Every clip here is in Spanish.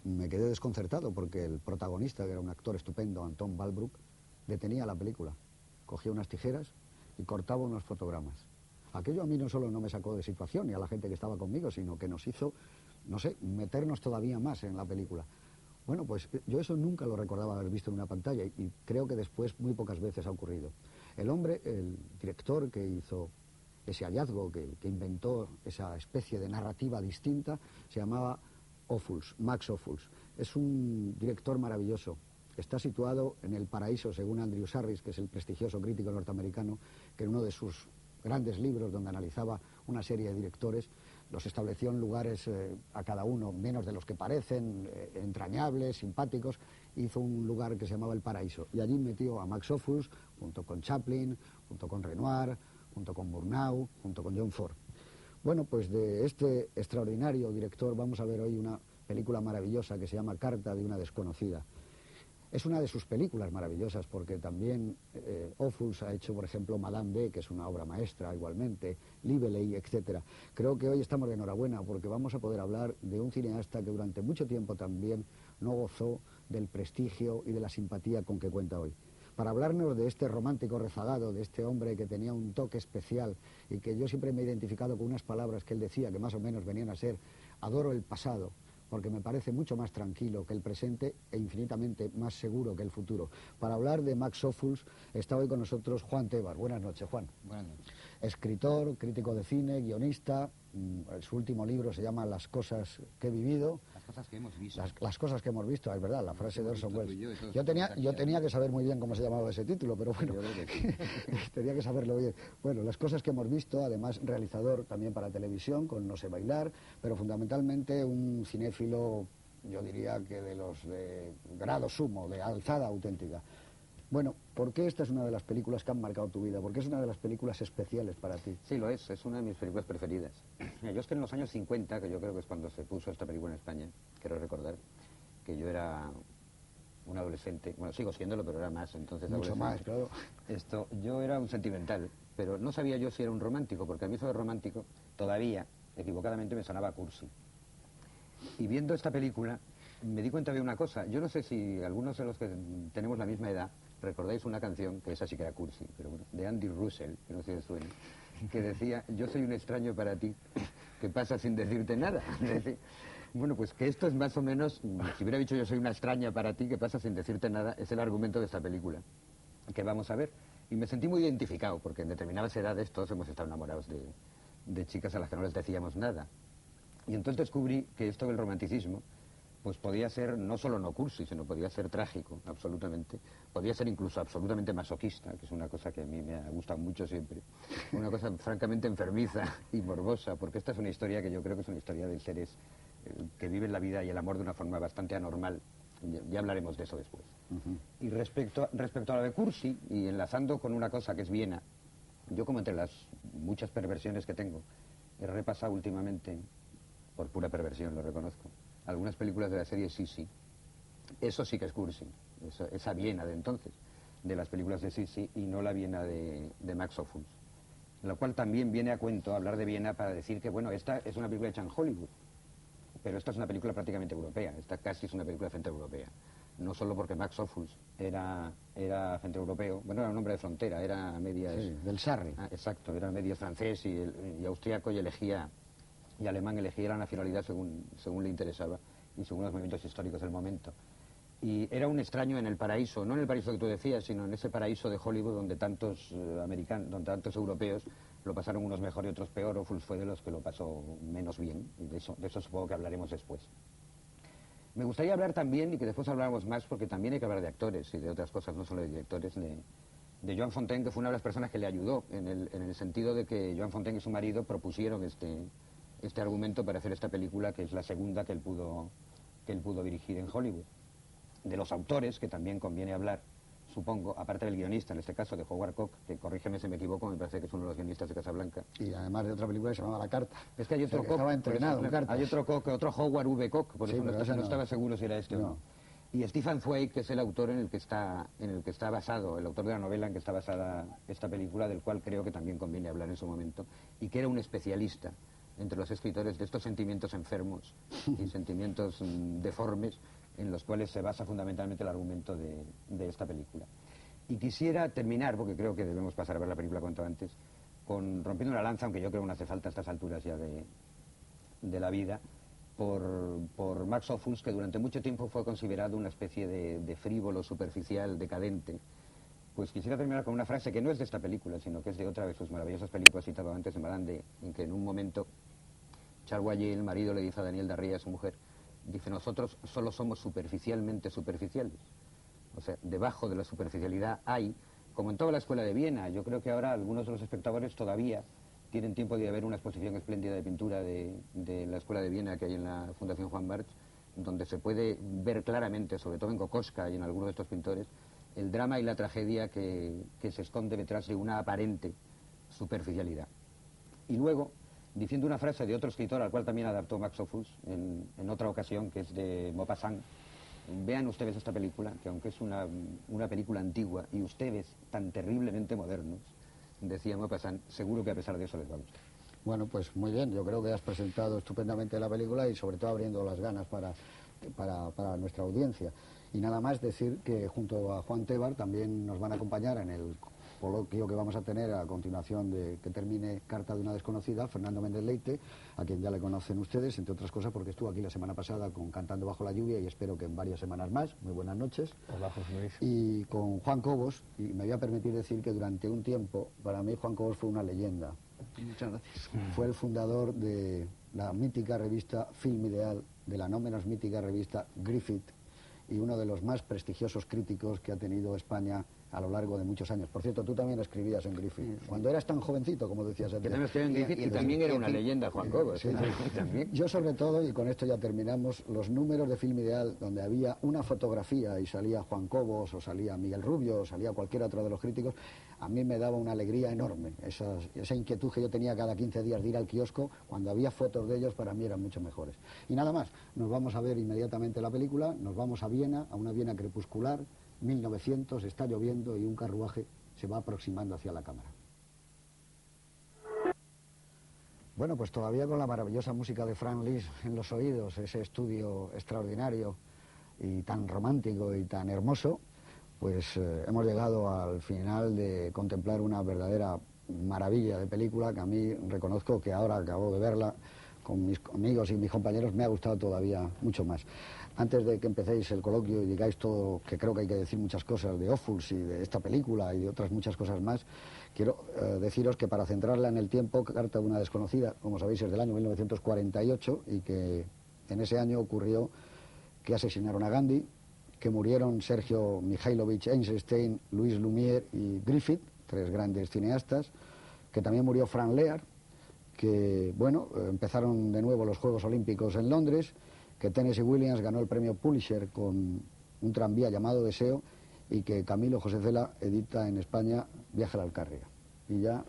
me quedé desconcertado porque el protagonista, que era un actor estupendo, Anton Balbrook, detenía la película, cogía unas tijeras y cortaba unos fotogramas. Aquello a mí no solo no me sacó de situación y a la gente que estaba conmigo, sino que nos hizo, no sé, meternos todavía más en la película. Bueno, pues yo eso nunca lo recordaba haber visto en una pantalla y creo que después muy pocas veces ha ocurrido. El hombre, el director que hizo ese hallazgo, que inventó esa especie de narrativa distinta, se llamaba Ophuls, Max Ophuls. Es un director maravilloso. Está situado en el paraíso, según Andrew Sarris, que es el prestigioso crítico norteamericano, que en uno de sus grandes libros, donde analizaba una serie de directores, los estableció en lugares a cada uno, menos de los que parecen, entrañables, simpáticos. Hizo un lugar que se llamaba el paraíso. Y allí metió a Max Ophuls, junto con Chaplin, junto con Renoir, junto con Murnau, junto con John Ford. Bueno, pues de este extraordinario director vamos a ver hoy una película maravillosa que se llama Carta de una desconocida. Es una de sus películas maravillosas porque también Ophuls ha hecho, por ejemplo, Madame B, que es una obra maestra igualmente, Lively, etc. Creo que hoy estamos de enhorabuena porque vamos a poder hablar de un cineasta que durante mucho tiempo también no gozó del prestigio y de la simpatía con que cuenta hoy. Para hablarnos de este romántico rezagado, de este hombre que tenía un toque especial y que yo siempre me he identificado con unas palabras que él decía, que más o menos venían a ser: adoro el pasado, porque me parece mucho más tranquilo que el presente e infinitamente más seguro que el futuro. Para hablar de Max Ophuls está hoy con nosotros Juan Tebar. Buenas noches, Juan. Buenas noches. Escritor, crítico de cine, guionista. Su último libro se llama Las cosas que he vivido. Las cosas que hemos visto. Las cosas que hemos visto, es verdad, la frase de Orson Welles. Yo tenía que saber muy bien cómo se llamaba ese título, pero bueno, tenía que saberlo bien. Bueno, las cosas que hemos visto, además realizador también para televisión, con No sé bailar, pero fundamentalmente un cinéfilo, yo diría que de los de grado sumo, de alzada auténtica. Bueno, ¿por qué esta es una de las películas que han marcado tu vida? ¿Por qué es una de las películas especiales para ti? Sí, lo es una de mis películas preferidas. Mira, yo es que en los años 50, que yo creo que es cuando se puso esta película en España, quiero recordar que yo era un adolescente, bueno, sigo siéndolo, pero era más entonces Mucho más, claro. Yo era un sentimental, pero no sabía yo si era un romántico, porque a mí eso de romántico todavía, equivocadamente, me sonaba cursi. Y viendo esta película me di cuenta de una cosa. Yo no sé si algunos de los que tenemos la misma edad recordáis una canción, que esa sí que era cursi, pero bueno, de Andy Russell, que no sé si os suena, que decía: yo soy un extraño para ti, que pasa sin decirte nada. Bueno, pues que esto es más o menos, si hubiera dicho yo soy una extraña para ti, que pasa sin decirte nada, es el argumento de esta película, que vamos a ver. Y me sentí muy identificado, porque en determinadas edades todos hemos estado enamorados de chicas a las que no les decíamos nada. Y entonces descubrí que esto del romanticismo pues podía ser no solo no cursi, sino podía ser trágico, absolutamente. Podía ser incluso absolutamente masoquista, que es una cosa que a mí me ha gustado mucho siempre. Una cosa francamente enfermiza y morbosa, porque esta es una historia que yo creo que es una historia de seres que viven la vida y el amor de una forma bastante anormal. Ya hablaremos de eso después. Y respecto a lo de cursi, y enlazando con una cosa que es Viena, yo, como entre las muchas perversiones que tengo, he repasado últimamente, por pura perversión, lo reconozco, algunas películas de la serie Sisi. Eso sí que es cursi, esa Viena de entonces, de las películas de Sisi, y no la Viena de Max Ophuls. Lo cual también viene a cuento hablar de Viena para decir que, bueno, esta es una película hecha en Hollywood, pero esta es una película prácticamente europea, esta casi es una película centroeuropea. No solo porque Max Ophuls era centroeuropeo, bueno, era un hombre de frontera, era medias... Sí, del Sarri. Exacto, era medio francés y austríaco, y alemán, elegía la nacionalidad según le interesaba y según los movimientos históricos del momento. Y era un extraño en el paraíso, no en el paraíso que tú decías, sino en ese paraíso de Hollywood donde tantos donde tantos europeos lo pasaron unos mejor y otros peor. Ophuls fue de los que lo pasó menos bien, y de eso supongo que hablaremos después. Me gustaría hablar también, y que después habláramos más, porque también hay que hablar de actores y de otras cosas, no solo de directores, de Joan Fontaine, que fue una de las personas que le ayudó, en el sentido de que Joan Fontaine y su marido propusieron este argumento para hacer esta película, que es la segunda que él pudo dirigir en Hollywood. De los autores, que también conviene hablar, supongo, aparte del guionista, en este caso de Howard Koch, que corrígeme si me equivoco, me parece que es uno de los guionistas de Casablanca. Y además de otra película que se llamaba La Carta. Es que hay otro Koch, estaba entrenado en cartas. hay otro Koch, otro Howard V. Koch, por Sí, eso no estaba seguro si era este o no. Y Stephen Zweig, que es el autor en el que está basado, el autor de la novela en que está basada esta película, del cual creo que también conviene hablar en su momento, y que era un especialista entre los escritores de estos sentimientos enfermos y sentimientos deformes en los cuales se basa fundamentalmente el argumento de esta película. Y quisiera terminar, porque creo que debemos pasar a ver la película cuanto antes, rompiendo una lanza, aunque yo creo que no hace falta a estas alturas ya de la vida, por Max Ophuls, que durante mucho tiempo fue considerado una especie de frívolo, superficial, decadente. Pues quisiera terminar con una frase que no es de esta película, sino que es de otra de sus maravillosas películas citado antes, en Madame, en que en un momento Charles Boyer, el marido, le dice a Daniel Darrieux, a su mujer, dice: nosotros solo somos superficialmente superficiales. O sea, debajo de la superficialidad hay, como en toda la escuela de Viena, yo creo que ahora algunos de los espectadores todavía tienen tiempo de ir a ver una exposición espléndida de pintura de la escuela de Viena que hay en la Fundación Juan March, donde se puede ver claramente, sobre todo en Kokoschka y en algunos de estos pintores, el drama y la tragedia que se esconde detrás de una aparente superficialidad. Y luego, diciendo una frase de otro escritor al cual también adaptó Max Ophuls en otra ocasión, que es de Maupassant: vean ustedes esta película, que aunque es una película antigua y ustedes tan terriblemente modernos, decía Maupassant, seguro que a pesar de eso les va a gustar. Bueno, pues muy bien, yo creo que has presentado estupendamente la película y sobre todo abriendo las ganas para nuestra audiencia. Y nada más decir que junto a Juan Tebar también nos van a acompañar en el coloquio que vamos a tener a continuación de que termine Carta de una desconocida, Fernando Méndez Leite, a quien ya le conocen ustedes, entre otras cosas porque estuvo aquí la semana pasada con Cantando bajo la lluvia, y espero que en varias semanas más. Muy buenas noches. Hola, José Luis. Y con Juan Cobos, y me voy a permitir decir que durante un tiempo, para mí Juan Cobos fue una leyenda. Muchas gracias. Fue el fundador de la mítica revista Film Ideal, de la no menos mítica revista Griffith, y uno de los más prestigiosos críticos que ha tenido España a lo largo de muchos años. Por cierto, tú también escribías en Griffith. Sí, sí. Cuando eras tan jovencito, como decías antes. Que también escribía en Griffith y también era una leyenda, Juan Cobos. Sí, sí. Yo sobre todo, y con esto ya terminamos, los números de Film Ideal donde había una fotografía y salía Juan Cobos o salía Miguel Rubio o salía cualquier otro de los críticos, a mí me daba una alegría enorme. Esa inquietud que yo tenía cada 15 días de ir al kiosco, cuando había fotos de ellos, para mí eran mucho mejores. Y nada más, nos vamos a ver inmediatamente la película, nos vamos a Viena, a una Viena crepuscular, 1900, está lloviendo y un carruaje se va aproximando hacia la cámara. Bueno, pues todavía con la maravillosa música de Franz Liszt en los oídos, ese estudio extraordinario y tan romántico y tan hermoso, pues hemos llegado al final de contemplar una verdadera maravilla de película que a mí reconozco que ahora acabo de verla con mis amigos y mis compañeros me ha gustado todavía mucho más. Antes de que empecéis el coloquio y digáis todo, que creo que hay que decir muchas cosas de Ophuls y de esta película y de otras muchas cosas más, quiero deciros que para centrarla en el tiempo, Carta de una desconocida, como sabéis, es del año 1948 y que en ese año ocurrió que asesinaron a Gandhi, que murieron Sergio Mikhailovich Eisenstein, Louis Lumière y Griffith, tres grandes cineastas, que también murió Frank Lear, que, bueno, empezaron de nuevo los Juegos Olímpicos en Londres, que Tennessee Williams ganó el premio Pulitzer con un tranvía llamado Deseo y que Camilo José Cela edita en España Viaje a la Alcarria. Y ya,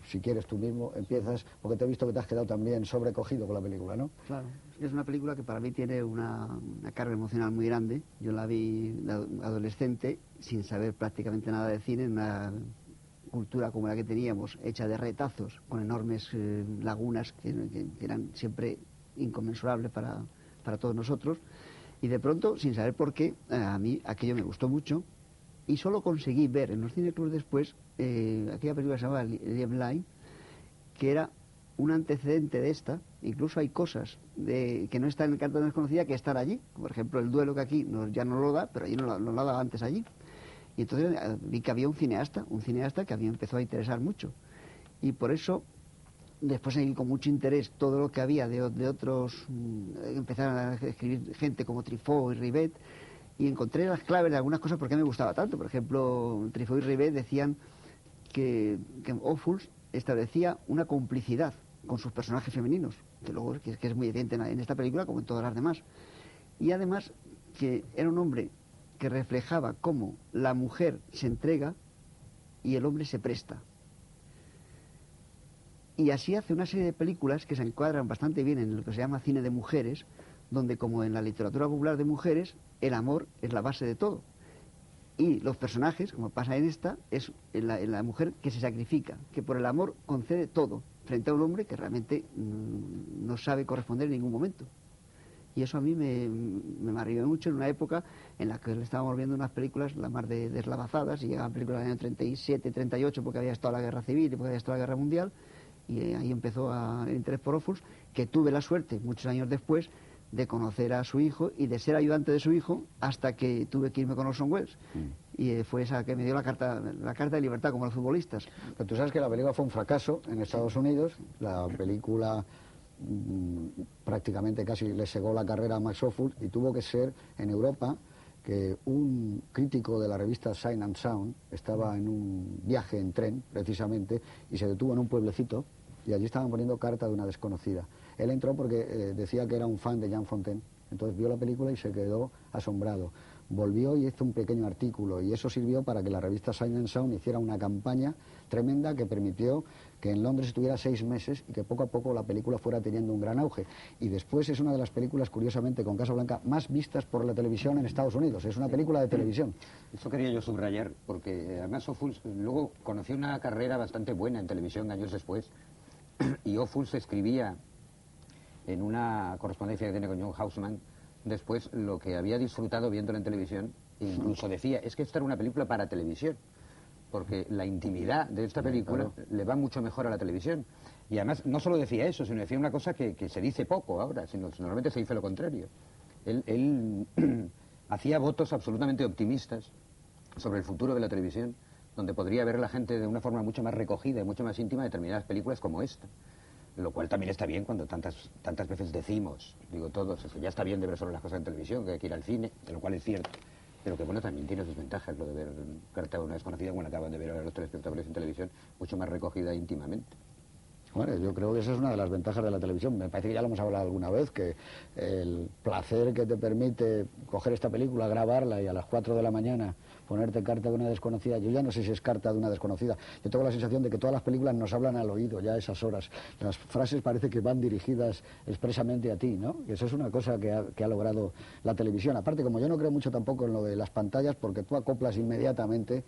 si quieres tú mismo, empiezas, porque te he visto que te has quedado también sobrecogido con la película, ¿no? Claro, es una película que para mí tiene una carga emocional muy grande. Yo la vi adolescente, sin saber prácticamente nada de cine, en una cultura como la que teníamos, hecha de retazos, con enormes lagunas que eran siempre inconmensurables para todos nosotros, y de pronto, sin saber por qué, a mí aquello me gustó mucho, y solo conseguí ver en los cineclubs después aquella película que se llamaba Live Line, que era un antecedente de esta. Incluso hay cosas que no están en Carta de una desconocida que están allí, por ejemplo el duelo, que aquí ya no lo da, pero allí no lo daba antes allí. Y entonces vi que había un cineasta que a mí me empezó a interesar mucho, y por eso después seguí con mucho interés todo lo que había de otros. Empezaron a escribir gente como Truffaut y Rivet, y encontré las claves de algunas cosas porque me gustaba tanto. Por ejemplo, Truffaut y Rivet decían que Ophuls establecía una complicidad con sus personajes femeninos, que luego que es muy evidente en esta película como en todas las demás, y además que era un hombre que reflejaba cómo la mujer se entrega y el hombre se presta. Y así hace una serie de películas que se encuadran bastante bien en lo que se llama cine de mujeres, donde, como en la literatura popular de mujeres, el amor es la base de todo. Y los personajes, como pasa en esta, es la mujer que se sacrifica, que por el amor concede todo, frente a un hombre que realmente no sabe corresponder en ningún momento. Y eso a mí me maravilló mucho en una época en la que estábamos viendo unas películas la más de deslavazadas, y llegaban películas del año 37, 38, porque había estado la guerra civil y porque había estado la guerra mundial, y ahí empezó el interés por Ophuls, que tuve la suerte, muchos años después, de conocer a su hijo y de ser ayudante de su hijo hasta que tuve que irme con Orson Welles. Y fue esa que me dio la carta de libertad, como los futbolistas. Pero tú sabes que la película fue un fracaso en Estados Unidos. La película prácticamente casi le cegó la carrera a Max Ophuls, y tuvo que ser en Europa, que un crítico de la revista Sight and Sound estaba en un viaje en tren, precisamente, y se detuvo en un pueblecito, y allí estaban poniendo Carta de una desconocida. Él entró porque decía que era un fan de Jean Fontaine, entonces vio la película y se quedó asombrado. Volvió y hizo un pequeño artículo, y eso sirvió para que la revista Sight and Sound hiciera una campaña tremenda que permitió que en Londres estuviera 6 meses y que poco a poco la película fuera teniendo un gran auge. Y después es una de las películas, curiosamente, con Casablanca, más vistas por la televisión en Estados Unidos. Es una película de televisión. Eso quería yo subrayar, porque además Ophuls luego conoció una carrera bastante buena en televisión años después, y Ophuls escribía en una correspondencia que tiene con John Houseman después lo que había disfrutado viéndola en televisión. Incluso decía, es que esta era una película para televisión, porque la intimidad de esta película le va mucho mejor a la televisión. Y además no solo decía eso, sino decía una cosa que se dice poco ahora, sino normalmente se dice lo contrario. Él hacía votos absolutamente optimistas sobre el futuro de la televisión, donde podría ver la gente de una forma mucho más recogida y mucho más íntima determinadas películas como esta. Lo cual también está bien cuando tantas veces decimos, digo todos, eso ya está bien de ver solo las cosas en televisión, que hay que ir al cine, de lo cual es cierto. Pero que bueno, también tiene sus ventajas lo de ver Carta de una desconocida, como acaban de ver ahora los telespectadores en televisión, mucho más recogida íntimamente. Bueno, yo creo que esa es una de las ventajas de la televisión. Me parece que ya lo hemos hablado alguna vez, que el placer que te permite coger esta película, grabarla y a las 4 de la mañana ponerte Carta de una desconocida. Yo ya no sé si es Carta de una desconocida. Yo tengo la sensación de que todas las películas nos hablan al oído ya a esas horas. Las frases parece que van dirigidas expresamente a ti, ¿no? Y eso es una cosa que ha logrado la televisión. Aparte, como yo no creo mucho tampoco en lo de las pantallas, porque tú acoplas inmediatamente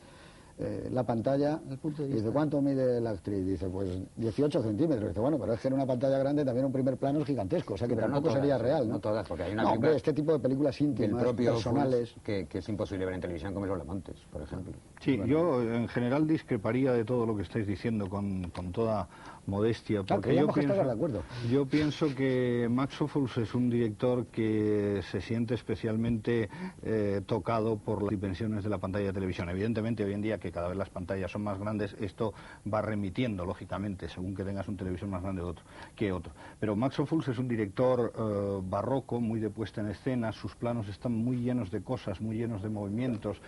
la pantalla, y dice, ¿cuánto mide la actriz? Dice, pues 18 centímetros. Dice, bueno, pero es que en una pantalla grande también un primer plano es gigantesco, o sea que pero tampoco no todas, sería real, ¿no? No todas, porque hay una no, película este tipo de películas íntimas, del propio personales... que es imposible ver en televisión, como Los Lamontes, por ejemplo. Sí, bueno. Yo en general discreparía de todo lo que estáis diciendo con toda modestia, porque yo pienso que Max Ophuls es un director que se siente especialmente tocado por las dimensiones de la pantalla de televisión. Evidentemente, hoy en día, que cada vez las pantallas son más grandes, esto va remitiendo, lógicamente, según que tengas un televisor más grande que otro. Pero Max Ophuls es un director barroco, muy de puesta en escena, sus planos están muy llenos de cosas, muy llenos de movimientos,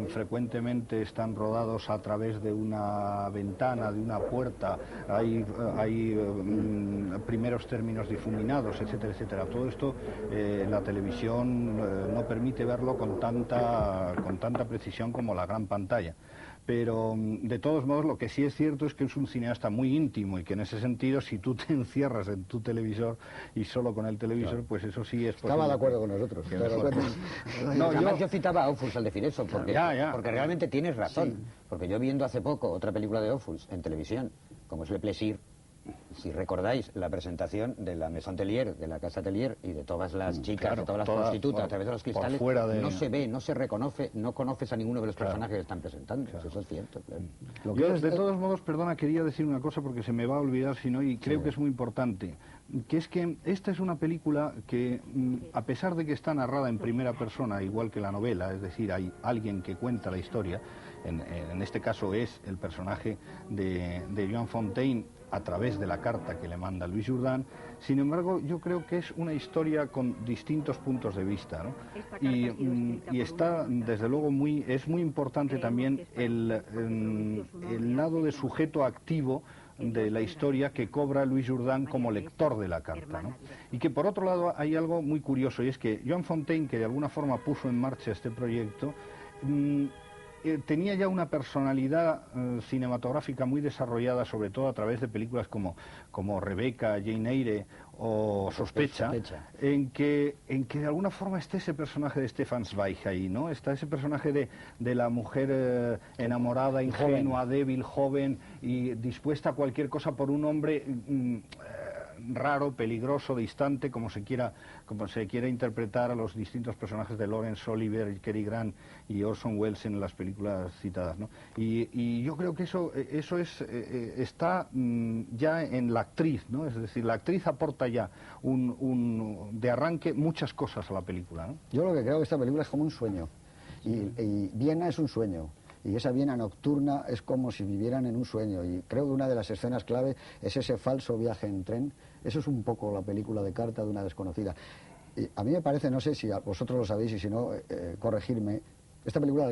frecuentemente están rodados a través de una ventana, de una puerta, hay primeros términos difuminados, etcétera, etcétera. Todo esto la televisión no permite verlo con tanta precisión como la gran pantalla. Pero de todos modos lo que sí es cierto es que es un cineasta muy íntimo, y que en ese sentido, si tú te encierras en tu televisor y solo con el televisor, claro, pues eso sí es posible. Estaba de acuerdo con nosotros. Pero yo citaba a Ophuls al decir eso, porque, ya. porque realmente tienes razón. Sí. Porque yo viendo hace poco otra película de Ophuls en televisión, como es Le Plaisir, si recordáis la presentación de la Maison Tellier, de la Casa Tellier, y de todas las chicas, claro, de todas las prostitutas, a través de los cristales, no se ve, no se reconoce, no conoces a ninguno de los personajes que están presentando. Claro. Eso es cierto, claro. Yo, de todos modos, perdona, quería decir una cosa porque se me va a olvidar si no, y creo que es muy importante, que es que esta es una película que, a pesar de que está narrada en primera persona, igual que la novela, es decir, hay alguien que cuenta la historia, en este caso es el personaje de Jean Fontaine, a través de la carta que le manda Louis Jourdan. Sin embargo, yo creo que es una historia con distintos puntos de vista, ¿no? Y está, desde luego, es muy importante también el lado de sujeto activo de la historia que cobra Louis Jourdan como lector de la carta, ¿no? Y que por otro lado hay algo muy curioso, y es que Jean Fontaine, que de alguna forma puso en marcha este proyecto, tenía ya una personalidad cinematográfica muy desarrollada, sobre todo a través de películas como Rebeca, Jane Eyre o Sospecha, en que de alguna forma esté ese personaje de Stefan Zweig ahí, ¿no? Está ese personaje de la mujer enamorada, ingenua, débil, joven y dispuesta a cualquier cosa por un hombre raro, peligroso, distante, como se quiera interpretar a los distintos personajes de Laurence Olivier, Cary Grant y Orson Welles en las películas citadas, ¿no? Y yo creo que eso está ya en la actriz, ¿no? Es decir, la actriz aporta ya de arranque muchas cosas a la película, ¿no? Yo lo que creo que esta película es como un sueño, y Viena es un sueño. Y esa Viena nocturna es como si vivieran en un sueño. Y creo que una de las escenas clave es ese falso viaje en tren. Eso es un poco la película de Carta de una desconocida. Y a mí me parece, no sé si vosotros lo sabéis y si no, corregirme, esta película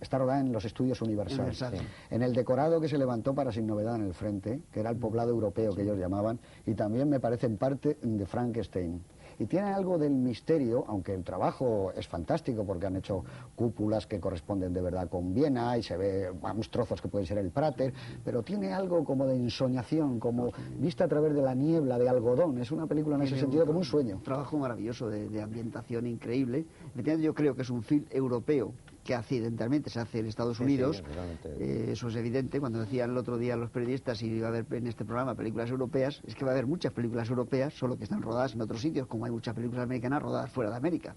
está rodada en los estudios Universal. Sí. En el decorado que se levantó para Sin Novedad en el Frente, que era el poblado europeo que ellos llamaban, y también me parece en parte de Frankenstein. Y tiene algo del misterio, aunque el trabajo es fantástico porque han hecho cúpulas que corresponden de verdad con Viena y se ve, vamos, trozos que pueden ser el Prater, pero tiene algo como de ensoñación, como vista a través de la niebla, de algodón. Es una película en ese sentido como un sueño. Un trabajo maravilloso de ambientación increíble. Yo creo que es un film europeo que accidentalmente se hace en Estados Unidos. Eso es evidente. Cuando decían el otro día los periodistas si iba a haber en este programa películas europeas, es que va a haber muchas películas europeas, solo que están rodadas en otros sitios, como hay muchas películas americanas rodadas fuera de América.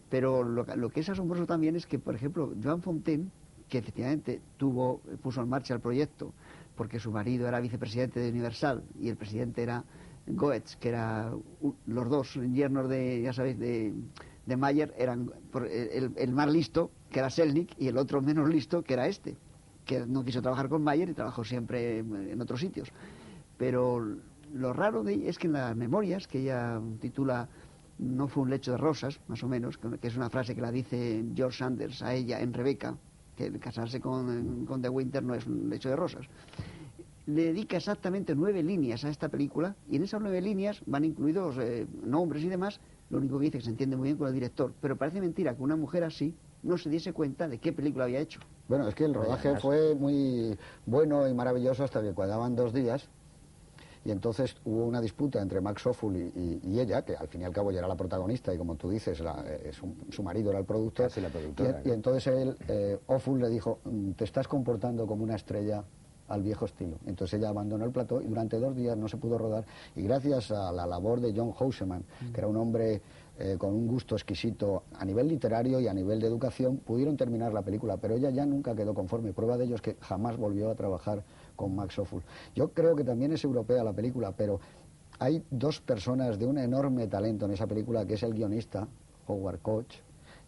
Pero lo que es asombroso también es que, por ejemplo, Joan Fontaine, que efectivamente puso en marcha el proyecto porque su marido era vicepresidente de Universal y el presidente era Goetz, que era los dos yernos ya sabéis, de Mayer, eran el más listo, que era Selznick, y el otro menos listo, que era este, que no quiso trabajar con Mayer y trabajó siempre en otros sitios. Pero lo raro de ella es que en las memorias, que ella titula No fue un lecho de rosas, más o menos, que es una frase que la dice George Sanders a ella en Rebeca, que casarse con De Winter no es un lecho de rosas, le dedica exactamente 9 líneas a esta película, y en esas 9 líneas van incluidos nombres y demás. Lo único que dice que se entiende muy bien con el director, pero parece mentira que una mujer así no se diese cuenta de qué película había hecho. Bueno, es que el rodaje fue muy bueno y maravilloso hasta que quedaban 2 días, y entonces hubo una disputa entre Max Ophüls y ella, que al fin y al cabo ya era la protagonista, y como tú dices, su marido era el productor. Casi la productora, y entonces Ophüls le dijo, te estás comportando como una estrella al viejo estilo. Entonces ella abandonó el plató y durante 2 días no se pudo rodar, y gracias a la labor de John Houseman, que era un hombre con un gusto exquisito a nivel literario y a nivel de educación, pudieron terminar la película, pero ella ya nunca quedó conforme. Prueba de ello es que jamás volvió a trabajar con Max Ophüls. Yo creo que también es europea la película, pero hay 2 personas de un enorme talento en esa película, que es el guionista Howard Koch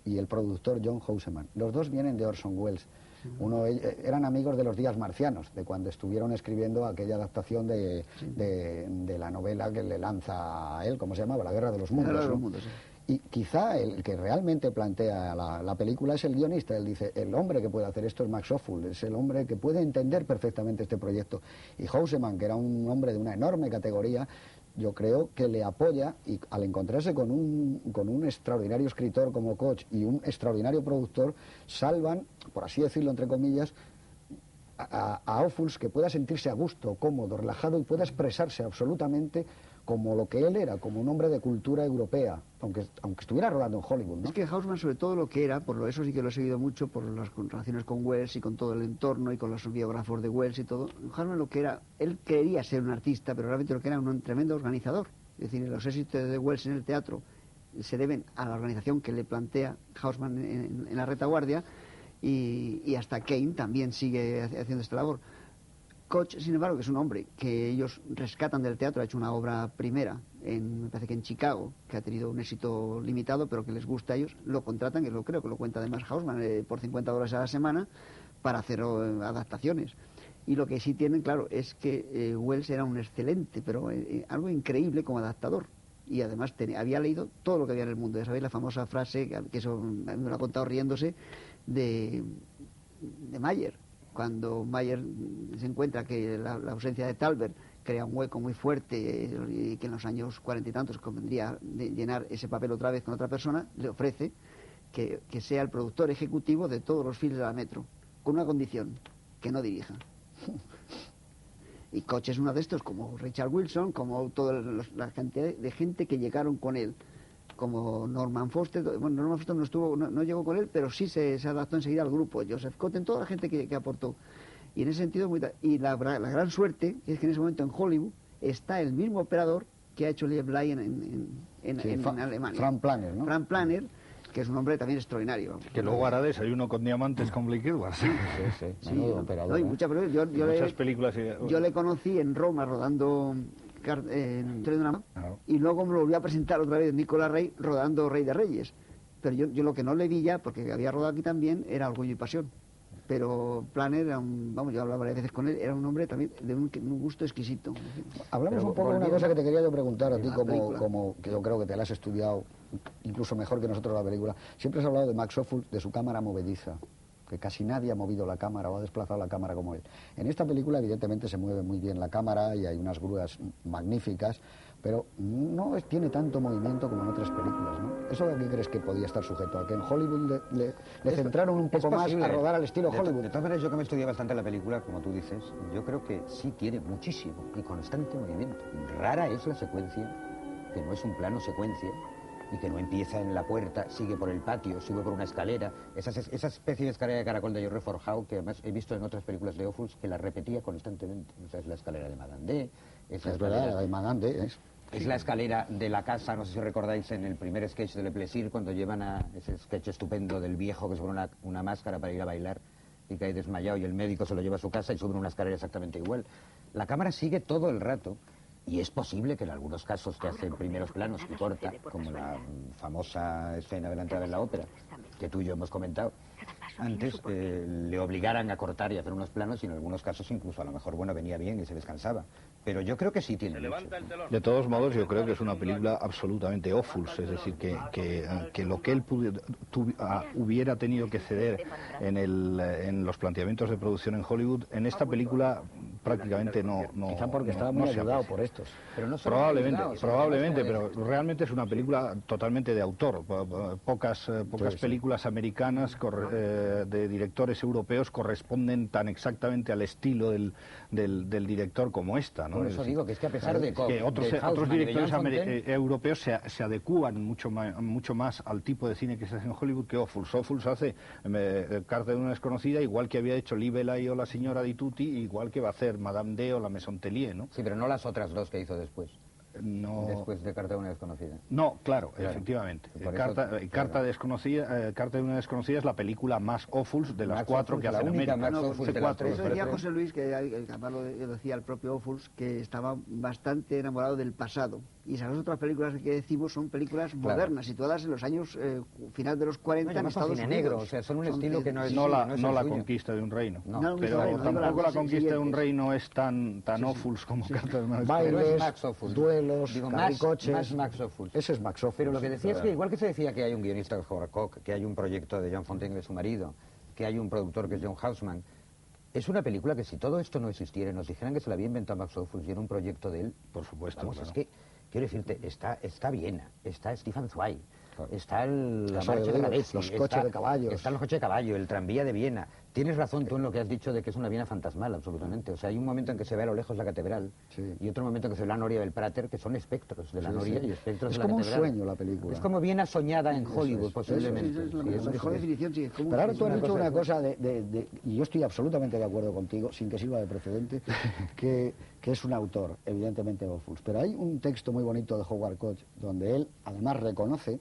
y el productor John Houseman. Los 2 vienen de Orson Welles. Eran amigos de los días marcianos, de cuando estuvieron escribiendo aquella adaptación de la novela que le lanza a él, ¿cómo se llamaba? La Guerra de los Mundos. Sí. Y quizá el que realmente plantea la película es el guionista. Él dice, el hombre que puede hacer esto es Max Ophüls, es el hombre que puede entender perfectamente este proyecto. Y Houseman, que era un hombre de una enorme categoría, yo creo que le apoya, y al encontrarse con un extraordinario escritor como Koch y un extraordinario productor, salvan, por así decirlo entre comillas, a Ophüls, que pueda sentirse a gusto, cómodo, relajado, y pueda expresarse absolutamente como lo que él era, como un hombre de cultura europea, aunque estuviera rodando en Hollywood, ¿no? Es que Houseman, sobre todo lo que era, eso sí que lo he seguido mucho, por las relaciones con Welles y con todo el entorno y con los biógrafos de Welles y todo, Houseman lo que era, él quería ser un artista, pero realmente lo que era un tremendo organizador. Es decir, los éxitos de Welles en el teatro se deben a la organización que le plantea Houseman en la retaguardia, y hasta Kane también sigue haciendo esta labor. Koch, sin embargo, que es un hombre que ellos rescatan del teatro, ha hecho una obra primera, me parece que en Chicago, que ha tenido un éxito limitado, pero que les gusta a ellos, lo contratan, que creo que lo cuenta además Houseman, por 50 horas a la semana, para hacer adaptaciones. Y lo que sí tienen, claro, es que Welles era un excelente, pero algo increíble como adaptador. Y además había leído todo lo que había en el mundo. Ya sabéis la famosa frase, que eso me lo ha contado riéndose, de Mayer. Cuando Mayer se encuentra que la ausencia de Thalberg crea un hueco muy fuerte, y que en los años 40 y tantos convendría llenar ese papel otra vez con otra persona, le ofrece que sea el productor ejecutivo de todos los films de la Metro, con una condición, que no dirija. Y Koch es uno de estos, como Richard Wilson, como toda la cantidad de gente que llegaron con él, como Norman Foster. Bueno, Norman Foster no llegó con él, pero sí se adaptó enseguida al grupo. Joseph Cotten, toda la gente que aportó. Y en ese sentido, y la gran suerte es que en ese momento en Hollywood está el mismo operador que ha hecho Live Bly en Alemania. Frank Planner, ¿no? Frank Planner, que es un hombre también extraordinario. Que luego hará desayuno con diamantes con Blake Edwards. Sí. Menudo operador, No, y ¿eh? muchas películas. Yo le conocí en Roma rodando en Tren de una Mano, y luego me lo volvió a presentar otra vez Nicolas Rey rodando Rey de Reyes. Pero yo lo que no le vi ya, porque había rodado aquí también, era Orgullo y Pasión. Pero Planner era yo hablaba varias veces con él, era un hombre también de un gusto exquisito. Hablamos un poco de una cosa que te quería yo preguntar a ti, como que yo creo que te la has estudiado incluso mejor que nosotros la película. Siempre has hablado de Max Ophuls, de su cámara movediza, que casi nadie ha movido la cámara o ha desplazado la cámara como él. En esta película evidentemente se mueve muy bien la cámara y hay unas grúas magníficas, pero no tiene tanto movimiento como en otras películas, ¿no? ¿Eso a qué crees que podía estar sujeto? ¿A que en Hollywood le centraron un poco más a rodar al estilo Hollywood? De todas maneras, yo que me estudié bastante la película, como tú dices, yo creo que sí tiene muchísimo y constante movimiento. Rara es la secuencia, que no es un plano secuencia, y que no empieza en la puerta, sigue por el patio, sube por una escalera. Esa especie de escalera de caracol de George Forjau, que además he visto en otras películas de Ophuls, que la repetía constantemente. O sea, es la escalera de Madame D. Es verdad, la de Madame D. Es la escalera de la casa, no sé si recordáis en el primer sketch de Le Plaisir, cuando llevan a ese sketch estupendo del viejo que se pone una máscara para ir a bailar y cae desmayado y el médico se lo lleva a su casa y sube una escalera exactamente igual. La cámara sigue todo el rato. Y es posible que en algunos casos que hacen primeros planos y corta, como la famosa escena de la entrada en la ópera, que tú y yo hemos comentado antes, le obligaran a cortar y hacer unos planos, y en algunos casos incluso a lo mejor, bueno, venía bien y se descansaba. Pero yo creo que sí tiene mucho. De todos modos, yo creo que es una película absolutamente Ophuls, es decir, que lo que él hubiera tenido que ceder en los planteamientos de producción en Hollywood, en esta película prácticamente no. Quizá porque estaba muy ayudado por estos. Pero no probablemente, pero realmente es una película totalmente de autor. Pocas películas americanas de directores europeos corresponden tan exactamente al estilo del director como esta, ¿no? Por eso digo que es que a pesar de que otros directores europeos se adecúan mucho más al tipo de cine que se hace en Hollywood que Ophuls. Ophuls hace Carta de una desconocida, igual que había hecho Libelay o La señora di Tutti, igual que va a hacer Madame D o La Maison Tellier, ¿no? Sí, pero no las otras dos que hizo después. No. Después de Carta de una desconocida. No, claro. Efectivamente. Carta de una desconocida es la película más Ophuls de las cuatro que hace en América. Eso decía José Luis, que además lo decía el propio Ophuls, que estaba bastante enamorado del pasado. Y esas otras películas que decimos son películas modernas, situadas en los años final de los 40 en Estados Unidos. Negro, o sea, son un estilo que no es la conquista de un reino. Pero tampoco la conquista de un reino es tan Ophuls como Carta de una desconocida. Bailes, duelos, carricoches. Más Max Ophuls. Ese es Max Ophuls. Pero lo que decía es que igual que se decía que hay un guionista, Howard Koch, que hay un proyecto de John Fontaine de su marido, que hay un productor que es John Houseman, es una película que si todo esto no existiera y nos dijeran que se la había inventado Max Ophuls y era un proyecto de él, por supuesto. Vamos, es que, quiero decirte, está Viena, está Stefan Zweig, está la marcha de la Bestia, los coches de caballos. Están los coches de caballo, el tranvía de Viena. Tienes razón tú en lo que has dicho de que es una Viena fantasmal, absolutamente. O sea, hay un momento en que se ve a lo lejos la catedral y otro momento en que se ve la noria del Prater, que son espectros de la noria y espectros de la catedral. Es como un sueño la película. Es como Viena soñada en Hollywood, posiblemente. Es la mejor definición, sí. Pero ahora tú has dicho una cosa, y yo estoy absolutamente de acuerdo contigo, sin que sirva de precedente, que es un autor, evidentemente Ophuls. Pero hay un texto muy bonito de Howard Koch, donde él además reconoce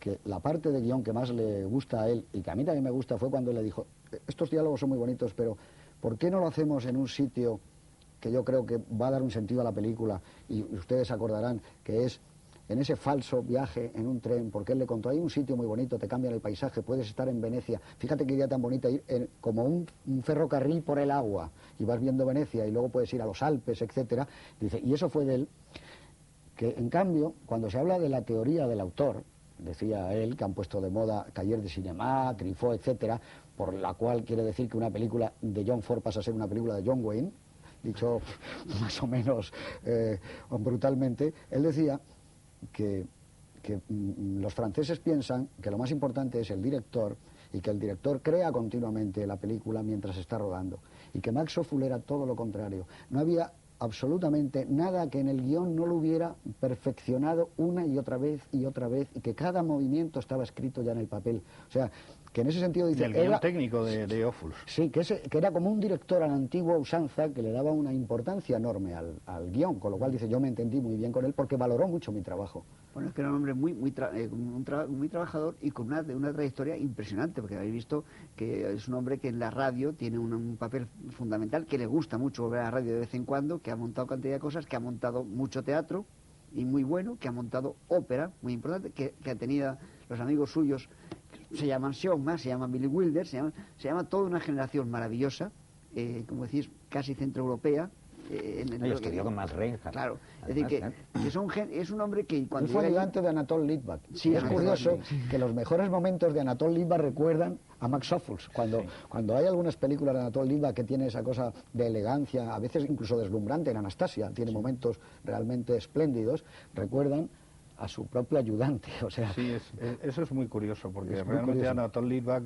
que la parte de guión que más le gusta a él, y que a mí también me gusta, fue cuando él le dijo, estos diálogos son muy bonitos, pero ¿por qué no lo hacemos en un sitio que yo creo que va a dar un sentido a la película? Y ustedes acordarán que es en ese falso viaje en un tren, porque él le contó, hay un sitio muy bonito, te cambian el paisaje, puedes estar en Venecia, fíjate qué idea tan bonita, ir como un ferrocarril por el agua, y vas viendo Venecia, y luego puedes ir a los Alpes, etcétera. Dice, y eso fue de él, que en cambio, cuando se habla de la teoría del autor, decía él, que han puesto de moda Cahiers de Cinema, Truffaut, etcétera, por la cual quiere decir que una película de John Ford pasa a ser una película de John Wayne, dicho más o menos brutalmente. Él decía que los franceses piensan que lo más importante es el director y que el director crea continuamente la película mientras está rodando. Y que Max Ophüls era todo lo contrario. No había absolutamente nada que en el guión no lo hubiera perfeccionado una y otra vez, y que cada movimiento estaba escrito ya en el papel. O sea, que en ese sentido dice... El guión técnico de Ophüls. Sí, que era como un director a la antigua usanza que le daba una importancia enorme al guión, con lo cual dice, yo me entendí muy bien con él porque valoró mucho mi trabajo. Bueno, es que era un hombre muy trabajador y con una trayectoria impresionante, porque habéis visto que es un hombre que en la radio tiene un papel fundamental, que le gusta mucho volver a la radio de vez en cuando, que ha montado cantidad de cosas, que ha montado mucho teatro y muy bueno, que ha montado ópera, muy importante, que ha tenido los amigos suyos, se llaman Schaunmack, se llaman Billy Wilder, se llama toda una generación maravillosa, como decís, casi centroeuropea. Estudió con Max Reinhardt. Claro, es decir, que es un hombre que cuando... Él fue ayudante de Anatol Litvak. Sí, es curioso que los mejores momentos de Anatol Litvak recuerdan a Max Ophüls. Cuando hay algunas películas de Anatol Litvak que tiene esa cosa de elegancia, a veces incluso deslumbrante, en Anastasia tiene momentos realmente espléndidos, recuerdan a su propio ayudante, o sea... Sí, eso es muy curioso, porque realmente Anatol Litvak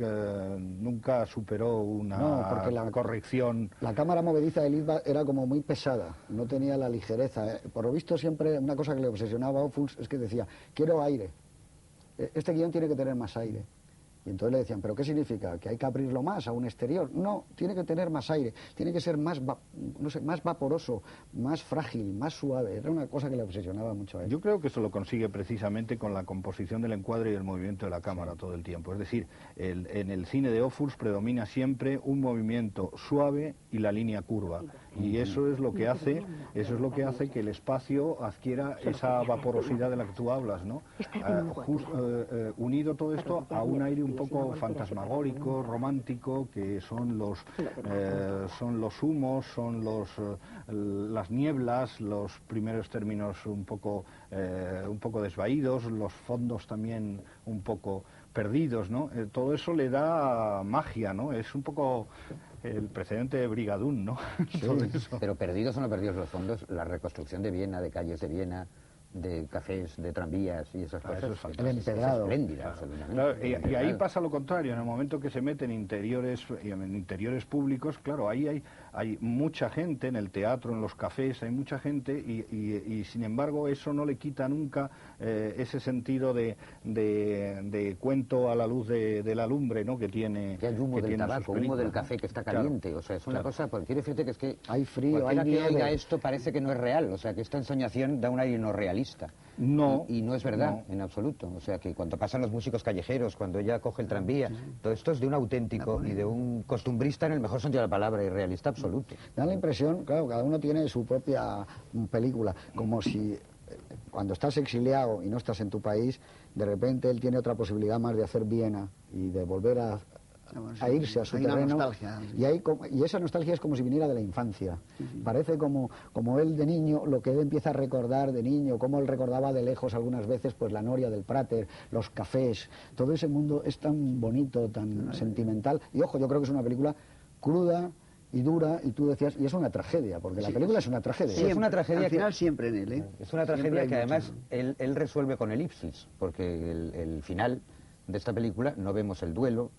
nunca superó una corrección. La cámara movediza de Litvak era como muy pesada, no tenía la ligereza. Por lo visto siempre una cosa que le obsesionaba a Ophüls es que decía, quiero aire, este guión tiene que tener más aire. Y entonces le decían, ¿pero qué significa? ¿Que hay que abrirlo más a un exterior? No, tiene que tener más aire, tiene que ser más vaporoso, más frágil, más suave. Era una cosa que le obsesionaba mucho a él. Yo creo que eso lo consigue precisamente con la composición del encuadre y el movimiento de la cámara todo el tiempo. Es decir, en el cine de Ophüls predomina siempre un movimiento suave y la línea curva. Y eso es lo que hace que el espacio adquiera esa vaporosidad de la que tú hablas, ¿no? Unido todo esto a un aire un poco fantasmagórico, romántico, que son los humos, son las nieblas, los primeros términos un poco desvaídos, los fondos también un poco perdidos, ¿no? Todo eso le da magia, ¿no? Es un poco el precedente de Brigadoon, ¿no? Sí, pero perdidos o no perdidos los fondos, la reconstrucción de Viena, de calles de Viena, de cafés, de tranvías y esas cosas. Eso es el empedrado. Es espléndida, absolutamente. Claro, y ahí pasa lo contrario, en el momento que se mete en interiores públicos, claro, ahí hay mucha gente, en el teatro, en los cafés, hay mucha gente y sin embargo eso no le quita nunca ese sentido de cuento a la luz de la lumbre, ¿no? Que tiene. Que hay humo del tabaco, humo del café que está caliente, o sea, es una cosa, porque quiere decirte que es que hay frío, hay cualquiera que nieve. oiga esto parece que no es real, o sea, que esta ensoñación da un aire no realista. No. Y no es verdad, en absoluto. O sea, que cuando pasan los músicos callejeros, cuando ella coge el tranvía, todo esto es de un auténtico y de un costumbrista en el mejor sentido de la palabra y realista absoluto. Da la impresión, claro, cada uno tiene su propia película, como si cuando estás exiliado y no estás en tu país, de repente él tiene otra posibilidad más de hacer Viena y de volver a irse a su terreno, y esa nostalgia es como si viniera de la infancia. Parece como él de niño, lo que él empieza a recordar de niño, como él recordaba de lejos algunas veces pues la noria del Prater, los cafés, todo ese mundo es tan bonito, tan sentimental, y ojo, yo creo que es una película cruda y dura, y tú decías, y es una tragedia, porque la película es una tragedia. Sí, es una tragedia al final siempre en él, ¿eh? Es una tragedia que además él resuelve con elipsis, porque el final de esta película no vemos el duelo,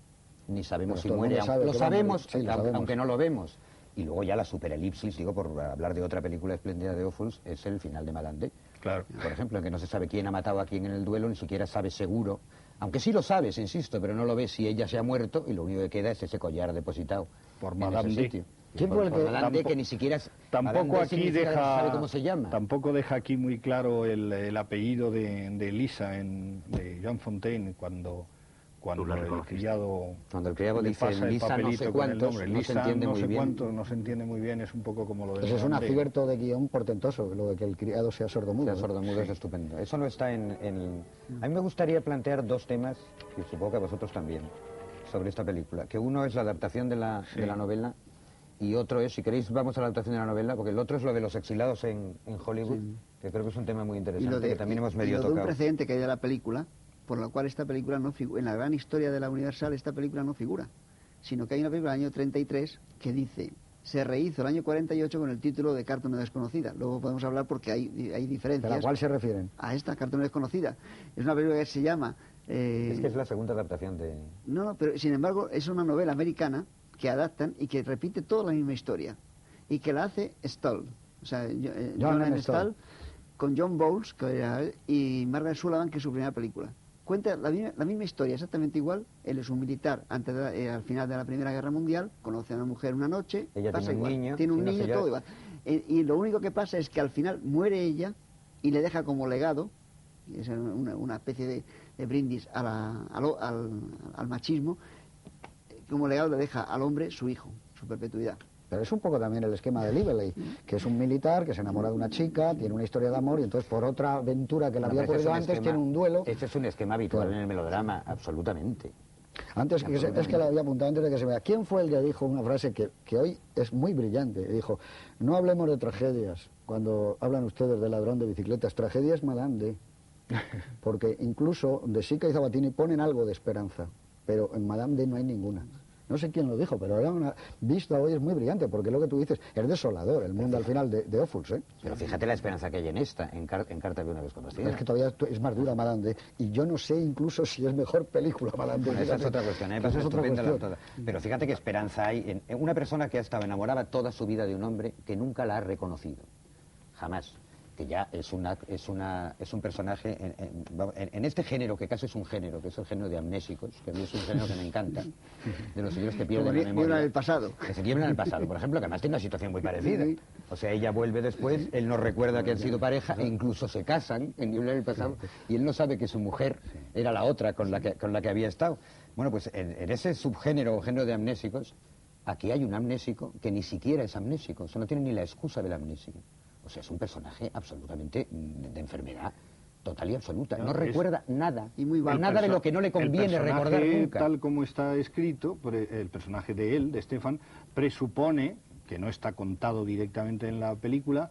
ni sabemos si muere, lo sabemos, aunque no lo vemos. Y luego ya la superelipsis, digo, por hablar de otra película espléndida de Ophüls, es el final de Malande. Claro. Por ejemplo, en que no se sabe quién ha matado a quién en el duelo, ni siquiera sabe seguro, aunque sí lo sabes, insisto, pero no lo ves si ella se ha muerto y lo único que queda es ese collar depositado por en Madame ese D. sitio. ¿Quién fue el que Malande, que ni siquiera tampoco aquí sabe cómo se llama? Tampoco deja aquí muy claro el apellido de Lisa, de Jean Fontaine, cuando el criado dice Lisa no sé cuántos, no se entiende muy bien. No se entiende muy bien, es un poco como lo de... Pues es un acierto de guión portentoso, lo de que el criado sea sordomudo. Sea sordomudo es estupendo. Eso no está en... A mí me gustaría plantear dos temas, y supongo que a vosotros también, sobre esta película. Que uno es la adaptación de la novela, y otro es, si queréis, vamos a la adaptación de la novela, porque el otro es lo de los exilados en Hollywood, que creo que es un tema muy interesante, que también hemos medio tocado. Un precedente que hay de la película, por lo cual esta película no figura, en la gran historia de la Universal esta película no figura, sino que hay una película del año 33 que dice se rehizo el año 48 con el título de Carta a una desconocida. Luego podemos hablar porque hay diferencias. ¿Pero a cuál se refieren? A esta, Carta a una desconocida. Es una película que se llama... Es que es la segunda adaptación de... No, pero sin embargo es una novela americana que adaptan y que repite toda la misma historia. Y que la hace Stahl. O sea, John M. Stahl, con John Bowles y Margaret Sullavan, que es su primera película. Cuenta la misma historia, exactamente igual. Él es un militar al final de la Primera Guerra Mundial, conoce a una mujer una noche, ella pasa tiene un igual, niño, tiene un niño, todo igual. Y lo único que pasa es que al final muere ella y le deja como legado, y es una especie de brindis al machismo, como legado le deja al hombre su hijo, su perpetuidad. Pero es un poco también el esquema de Lively, que es un militar que se enamora de una chica, tiene una historia de amor y entonces por otra aventura que le había ocurrido antes tiene un duelo. Este es un esquema habitual en el melodrama, absolutamente. Antes, es que lo había apuntado antes de que se vea. ¿Quién fue el que dijo una frase que hoy es muy brillante? Dijo, no hablemos de tragedias. Cuando hablan ustedes de ladrón de bicicletas, tragedia es Madame D. Porque incluso de Sica y Zabatini ponen algo de esperanza, pero en Madame D no hay ninguna. No sé quién lo dijo, pero era una vista hoy es muy brillante, porque lo que tú dices es desolador, el mundo al final de Ophuls, ¿eh? Pero fíjate la esperanza que hay en esta, en Carta de una desconocida. Es que todavía es más dura Madame D, y yo no sé incluso si es mejor película Madame D. Bueno, esa es otra cuestión, me parece estupenda la toda. Pero fíjate qué esperanza hay en una persona que ha estado enamorada toda su vida de un hombre que nunca la ha reconocido, jamás. Que ya es un personaje en este género, que casi es un género, que es el género de amnésicos, que a mí es un género que me encanta, de los señores que pierden la memoria. Niebla en el pasado. Que se nieblan en el pasado, por ejemplo, que además tiene una situación muy parecida. O sea, ella vuelve después, él no recuerda que han sido pareja, e incluso se casan en Niebla en el pasado, y él no sabe que su mujer era la otra con la que había estado. Bueno, pues en ese subgénero o género de amnésicos, aquí hay un amnésico que ni siquiera es amnésico, o sea, no tiene ni la excusa del amnésico. O sea, es un personaje absolutamente de enfermedad total y absoluta. No recuerda nada, y muy mal. Nada de lo que no le conviene recordar nunca. Tal como está escrito, el personaje de él, de Stefan, presupone, que no está contado directamente en la película,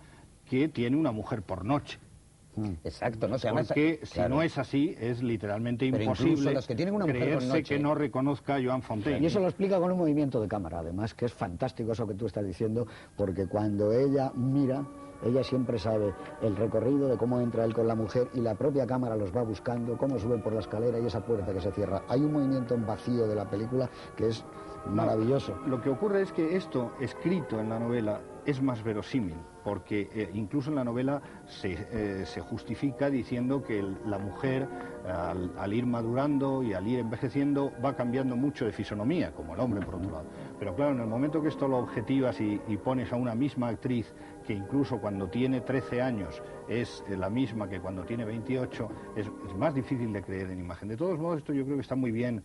que tiene una mujer por noche. Exacto, no sé. Porque si no es así, es literalmente imposible los que tienen una mujer creerse por noche, que no reconozca a Joan Fontaine. Y eso lo explica con un movimiento de cámara, además, que es fantástico eso que tú estás diciendo, porque cuando ella mira, ella siempre sabe el recorrido de cómo entra él con la mujer y la propia cámara los va buscando, cómo suben por la escalera y esa puerta que se cierra. Hay un movimiento en vacío de la película que es maravilloso. Lo que ocurre es que esto, escrito en la novela, es más verosímil, porque incluso en la novela se justifica diciendo que la mujer, al ir madurando y al ir envejeciendo, va cambiando mucho de fisonomía, como el hombre, por otro lado. Pero claro, en el momento que esto lo objetivas y pones a una misma actriz, que incluso cuando tiene 13 años es la misma que cuando tiene 28, es más difícil de creer en imagen. De todos modos, esto yo creo que está muy bien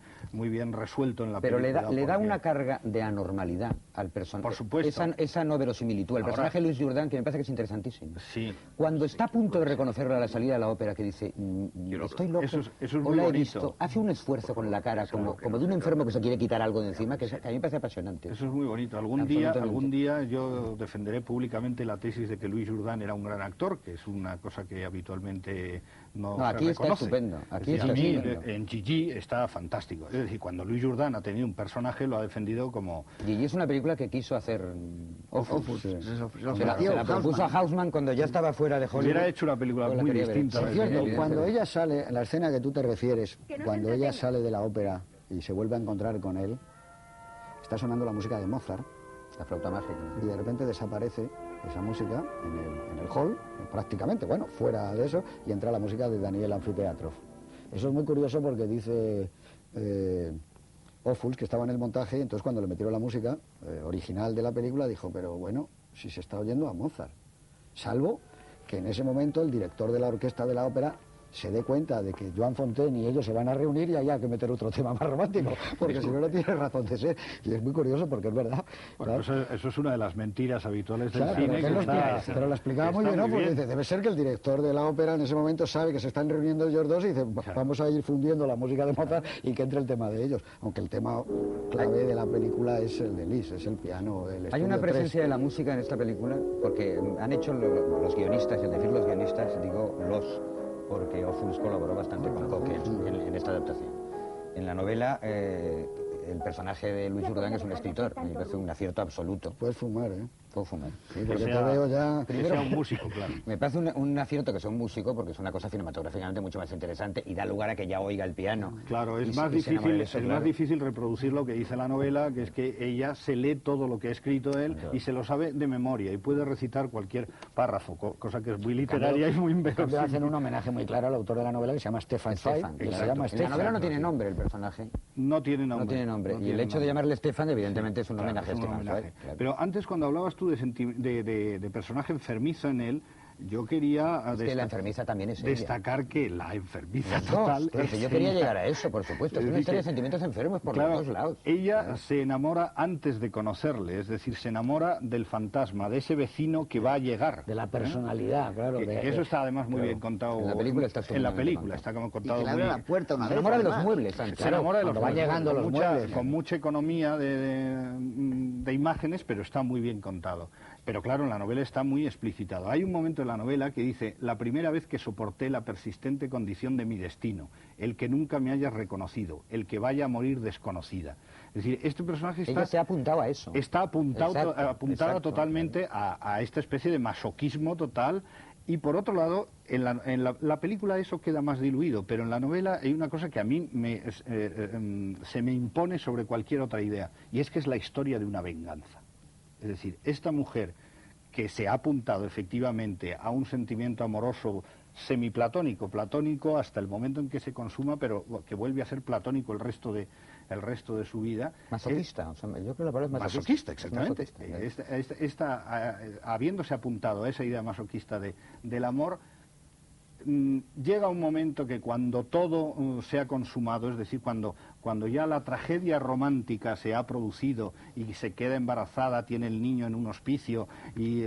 resuelto en la película. Pero le da una carga de anormalidad al personaje. Por supuesto. Esa no verosimilitud. El personaje de Louis Jourdan, que me parece que es interesantísimo. Sí. Cuando está a punto de reconocerlo a la salida de la ópera, que dice, estoy loco, eso es muy o la he bonito. Visto, hace un esfuerzo con la cara, como de un enfermo que se quiere quitar algo de encima, que a mí me parece apasionante. Eso es muy bonito. Algún día yo defenderé públicamente la tesis de que Louis Jourdan era un gran actor, que es una cosa que habitualmente no se aquí reconoce. Está estupendo. Aquí está estupendo. En Gigi está fantástico. Es decir, cuando Louis Jourdan ha tenido un personaje, lo ha defendido como... Gigi es una película que quiso hacer Ophuls. Se la propuso a Houseman cuando ya estaba fuera de Hollywood. Hubiera hecho una película muy distinta. Por cierto, cuando ella sale, en la escena que tú te refieres, cuando ella sale de la ópera y se vuelve a encontrar con él, está sonando la música de Mozart. La flauta mágica. Y de repente desaparece esa música en el hall, prácticamente, bueno, fuera de eso, y entra la música de Daniel Amfiteatrov. Eso es muy curioso porque dice Ophuls, que estaba en el montaje, y entonces cuando le metieron la música original de la película, dijo, pero bueno, si se está oyendo a Mozart. Salvo que en ese momento el director de la orquesta de la ópera se dé cuenta de que Joan Fontaine y ellos se van a reunir y haya que meter otro tema más romántico, porque si no, no tiene razón de ser. Y es muy curioso porque es verdad. Bueno, claro. eso es una de las mentiras habituales del Claro, cine. pero lo explicaba muy bien, ¿no? Porque dice, debe ser que el director de la ópera en ese momento sabe que se están reuniendo ellos dos y dice, vamos a ir fundiendo la música de Mozart y que entre el tema de ellos. Aunque el tema clave de la película es el de Liszt, es el piano. Hay una presencia de la música en esta película, porque han hecho los guionistas, y al decir los guionistas, digo porque Ophuls colaboró bastante con Cocke en esta adaptación. En la novela, el personaje de Luis Jourdan es un escritor, me parece un acierto absoluto. Puedes fumar, ¿eh? Puedo fumar. Sí, porque te veo ya... Que sea un músico, claro. Me parece un acierto que sea un músico porque es una cosa cinematográficamente mucho más interesante y da lugar a que ya oiga el piano. Claro, Y es más se enamore de difícil, eso, es claro. más difícil reproducir lo que dice la novela, que es que ella se lee todo lo que ha escrito él y se lo sabe de memoria y puede recitar cualquier párrafo, cosa que es muy literaria y muy En cambio, hacen inverosímil. un homenaje muy claro al autor de la novela que se llama Stefan Zweig. Stefan, Que se exacto. llama En la Stefan. novela no tiene nombre el personaje. No tiene nombre. No tiene nombre. No Y tiene el hecho de nombre. llamarle Stefan, evidentemente, es un Claro, homenaje es a un Stefan homenaje. Zweig, claro. Pero antes, cuando hablabas tú de personaje enfermizo en él, yo quería Es que la enfermiza también es ella. destacar que la enfermiza Las dos, total claro, es que yo quería ella. llegar a eso, por supuesto. Es Es una decir, historia de que- sentimientos enfermos por Claro, los dos lados. ella se enamora antes de conocerle, es decir, se enamora del fantasma, de ese vecino que va a llegar. De la personalidad, claro. Que eso está además muy bien contado. En la película está En la estupendamente película contado. está como Y contado que le muy abre la puerta una Se vez. enamora de los además. muebles, Se claro. enamora de los cuando van muebles, llegando con los mucha, muebles. con mucha economía de imágenes, pero está muy bien contado. Pero claro, en la novela está muy explicitado. Hay un momento en la novela que dice: la primera vez que soporté la persistente condición de mi destino, el que nunca me hayas reconocido, el que vaya a morir desconocida. Es decir, este personaje Ella se ha apuntado a eso. está apuntada Exacto, totalmente a esta especie de masoquismo total. Y por otro lado, en la película eso queda más diluido, pero en la novela hay una cosa que a mí se me impone sobre cualquier otra idea, y es que es la historia de una venganza. Es decir, esta mujer que se ha apuntado efectivamente a un sentimiento amoroso semiplatónico, platónico hasta el momento en que se consuma, pero que vuelve a ser platónico el resto de su vida. Masoquista, o sea, yo creo que la palabra es Masoquista, masoquista. exactamente. Masoquista, Habiéndose apuntado a esa idea masoquista del amor, llega un momento que cuando todo se ha consumado, es decir, cuando ya la tragedia romántica se ha producido y se queda embarazada, tiene el niño en un hospicio y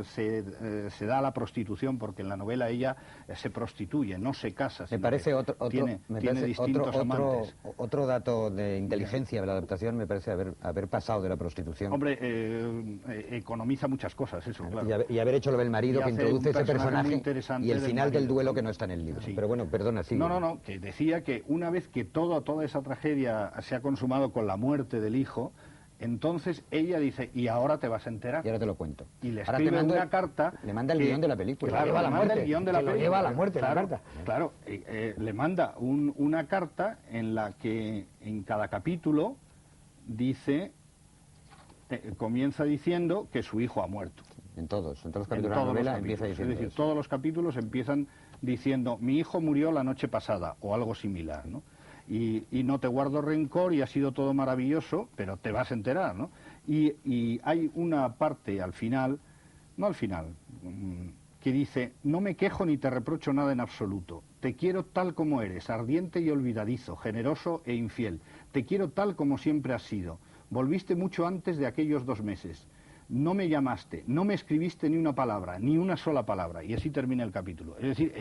se da a la prostitución, porque en la novela ella se prostituye, no se casa. Me sino parece que tiene distintos amantes. otro dato de inteligencia de la adaptación, me parece haber pasado de la prostitución. Hombre, economiza muchas cosas, eso, claro. Y haber hecho lo del marido Y que hace introduce un ese personaje muy personaje interesante y el del final del marido. duelo que no está en el libro. Sí. Pero bueno, perdona, sigue. No, que decía que una vez que toda esa tragedia se ha consumado con la muerte del hijo, entonces ella dice: y ahora te vas a enterar. Y ahora te lo cuento. Y le Ahora escribe te mando una carta. Le manda el guión de la película. Claro, lleva a le la manda muerte, el guión de la que lo película. lleva a la muerte, la Claro, carta. Claro, le manda una carta en la que en cada capítulo dice, comienza diciendo que su hijo ha muerto. En todos los En capítulos de la todos los novela capítulos. empieza diciendo Es decir, eso. todos los capítulos empiezan diciendo: mi hijo murió la noche pasada, o algo similar, ¿no? Y no te guardo rencor y ha sido todo maravilloso, pero te vas a enterar, ¿no? Y hay una parte al final, no al final, que dice: no me quejo ni te reprocho nada en absoluto. Te quiero tal como eres, ardiente y olvidadizo, generoso e infiel. Te quiero tal como siempre has sido. Volviste mucho antes de aquellos 2 meses. No me llamaste, no me escribiste ni una palabra, ni una sola palabra. Y así termina el capítulo. Es decir,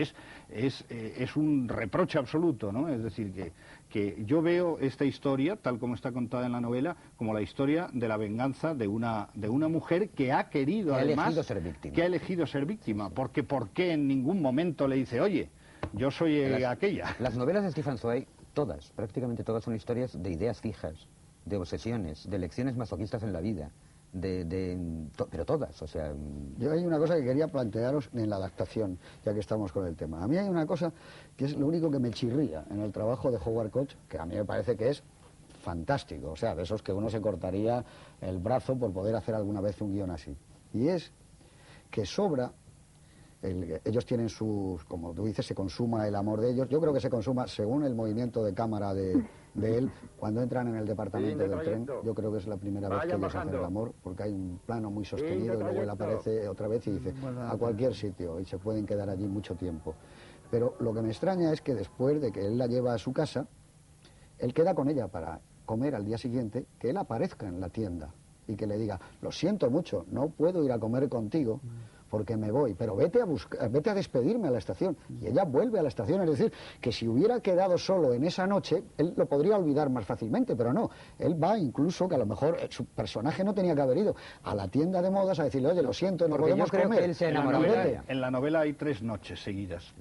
es un reproche absoluto, ¿no? Es decir, que yo veo esta historia, tal como está contada en la novela, como la historia de la venganza de una mujer que ha querido, Que ha además, elegido ser víctima. que ha elegido ser víctima. Porque ¿por qué en ningún momento le dice: oye, yo soy aquella? Las novelas de Stefan Zweig, todas, prácticamente todas, son historias de ideas fijas, de obsesiones, de lecciones masoquistas en la vida. Pero todas, o sea... Yo hay una cosa que quería plantearos en la adaptación, ya que estamos con el tema. A mí hay una cosa que es lo único que me chirría en el trabajo de Howard Koch, que a mí me parece que es fantástico, o sea, de esos que uno se cortaría el brazo por poder hacer alguna vez un guión así. Y es que sobra, ellos tienen sus, como tú dices, se consuma el amor de ellos. Yo creo que se consuma según el movimiento de cámara de él, cuando entran en el departamento del tren. Yo creo que es la primera vez que ellos hacen el amor, porque hay un plano muy sostenido y luego él aparece otra vez y dice: a cualquier sitio, y se pueden quedar allí mucho tiempo. Pero lo que me extraña es que después de que él la lleva a su casa, él queda con ella para comer al día siguiente, que él aparezca en la tienda y que le diga: lo siento mucho, no puedo ir a comer contigo porque me voy, pero vete a despedirme a la estación. Y ella vuelve a la estación, es decir, que si hubiera quedado solo en esa noche, él lo podría olvidar más fácilmente, pero no. Él va incluso, que a lo mejor su personaje no tenía que haber ido a la tienda de modas a decirle: oye, lo siento, no Porque yo podemos creo comer. que él se En la enamoró de novela- ella. En la novela hay 3 noches seguidas.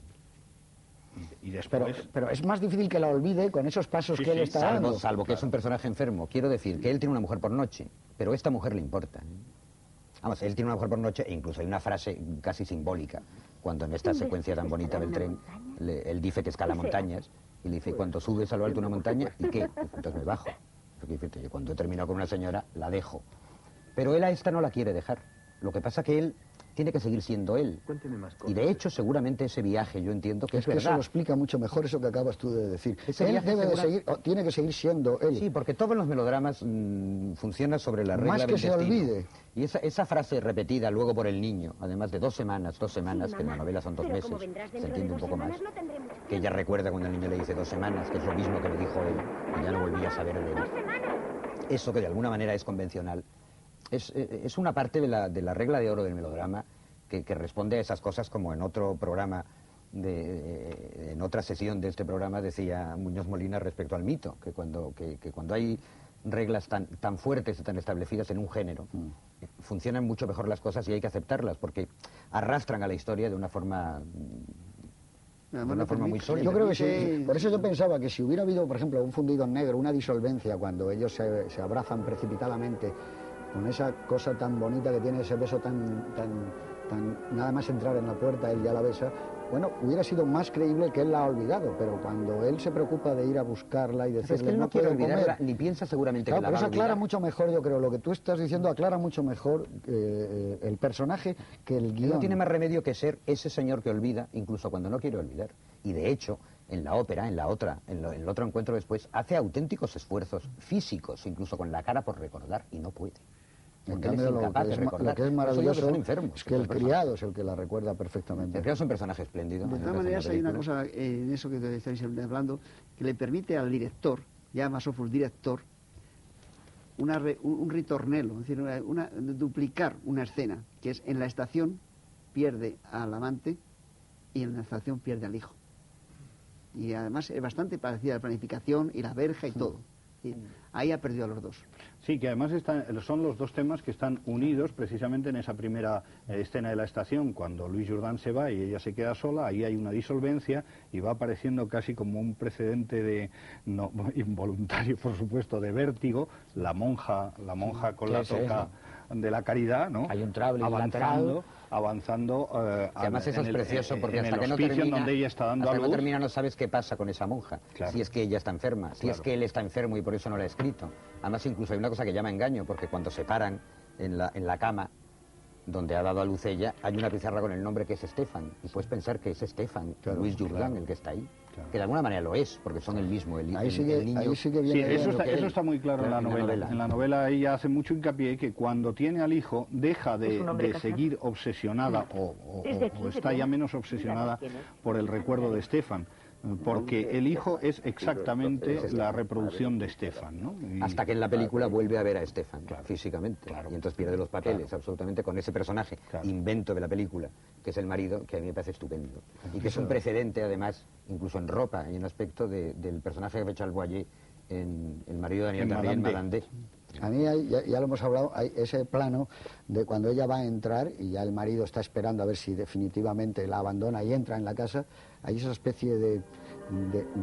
Y después... Pero es más difícil que la olvide con esos pasos que él está dando. Salvo que es un personaje enfermo. Quiero decir que él tiene una mujer por noche, pero esta mujer le importa. Vamos, él tiene una mujer por noche e incluso hay una frase casi simbólica cuando en esta secuencia tan bonita del tren él dice que escala montañas y le dice, cuando subes a lo alto de una montaña, ¿y qué? Entonces me bajo. Porque dice, yo cuando he terminado con una señora la dejo. Pero él a esta no la quiere dejar. Lo que pasa que él tiene que seguir siendo él. Y de hecho, seguramente ese viaje, yo entiendo que es que verdad. eso lo explica mucho mejor eso que acabas tú de decir. Ese Él debe de seguir, tiene que seguir siendo él. Sí, porque todos los melodramas funcionan sobre la regla Más que del se destino. olvide. Y esa frase repetida luego por el niño, además de 2 semanas, que en la novela son 2 meses, se entiende un poco más, que ella recuerda cuando el niño le dice 2 semanas, que es lo mismo que le dijo él, y ya no volvía a saber de él. Eso que de alguna manera es convencional, es una parte de la regla de oro del melodrama que responde a esas cosas, como en otro programa, en otra sesión de este programa decía Muñoz Molina respecto al mito, que cuando hay reglas tan fuertes y tan establecidas en un género, funcionan mucho mejor las cosas y hay que aceptarlas, porque arrastran a la historia de una forma muy sólida. Yo creo que sí. Por eso yo pensaba que si hubiera habido, por ejemplo, un fundido en negro, una disolvencia, cuando ellos se abrazan precipitadamente, con esa cosa tan bonita que tiene ese beso tan nada más entrar en la puerta, él ya la besa, bueno, hubiera sido más creíble que él la ha olvidado, pero cuando él se preocupa de ir a buscarla y decirle, es que él no quiere puedo olvidarla, comer, ni piensa seguramente claro, que la pero va a eso aclara olvidar. mucho mejor, yo creo, lo que tú estás diciendo aclara mucho mejor el personaje que el Él guión. no tiene más remedio que ser ese señor que olvida, incluso cuando no quiere olvidar. Y de hecho, en la ópera, en el otro encuentro después, hace auténticos esfuerzos físicos, incluso con la cara por recordar, y no puede. En Porque él es cambio, incapaz de recordar. lo que es Por eso digo que maravilloso son enfermos, es que el estos criado es el que la recuerda perfectamente. El criado es un personaje espléndido. De todas maneras, hay una cosa en eso que estáis hablando que le permite al director, llama Sofus director, un ritornello, es decir, duplicar una escena, que es en la estación pierde al amante y en la estación pierde al hijo. Y además es bastante parecida a la planificación y la verja y todo. Y ahí ha perdido a los dos. Sí, que además son los dos temas que están unidos precisamente en esa primera escena de la estación, cuando Luis Jourdan se va y ella se queda sola, ahí hay una disolvencia y va apareciendo casi como un precedente involuntario, por supuesto, de Vértigo, la monja con la toca de la caridad, ¿no? Hay un traveling lateral. avanzando además eso es precioso, porque en hasta el que no hospicio termina, en donde ella está dando a luz, no termina no sabes qué pasa con esa monja. Claro. Si es que ella está enferma, si es que él está enfermo y por eso no la ha escrito. Además incluso hay una cosa que llama engaño, porque cuando se paran en la cama donde ha dado a luz ella, hay una pizarra con el nombre que es Estefan, y puedes pensar que es Estefan, claro, Luis Jourdan, el que está ahí. Claro. Que de alguna manera lo es, porque son el mismo, el niño. Ahí sí que viene sí, eso está muy claro en la novela. En la novela ella hace mucho hincapié que cuando tiene al hijo deja de seguir obsesionada o está ya menos obsesionada por el recuerdo de Estefan, porque el hijo es exactamente la reproducción de Estefan, ¿no? Hasta que en la película vuelve a ver a Estefan físicamente, y entonces pierde los papeles absolutamente con ese personaje, invento de la película, que es el marido, que a mí me parece estupendo, y que es un precedente además, incluso en ropa y en aspecto del personaje de Rachel Boyer en El marido de Daniel Darrié, en Malandé. A mí ya lo hemos hablado, hay ese plano de cuando ella va a entrar y ya el marido está esperando a ver si definitivamente la abandona y entra en la casa, hay esa especie de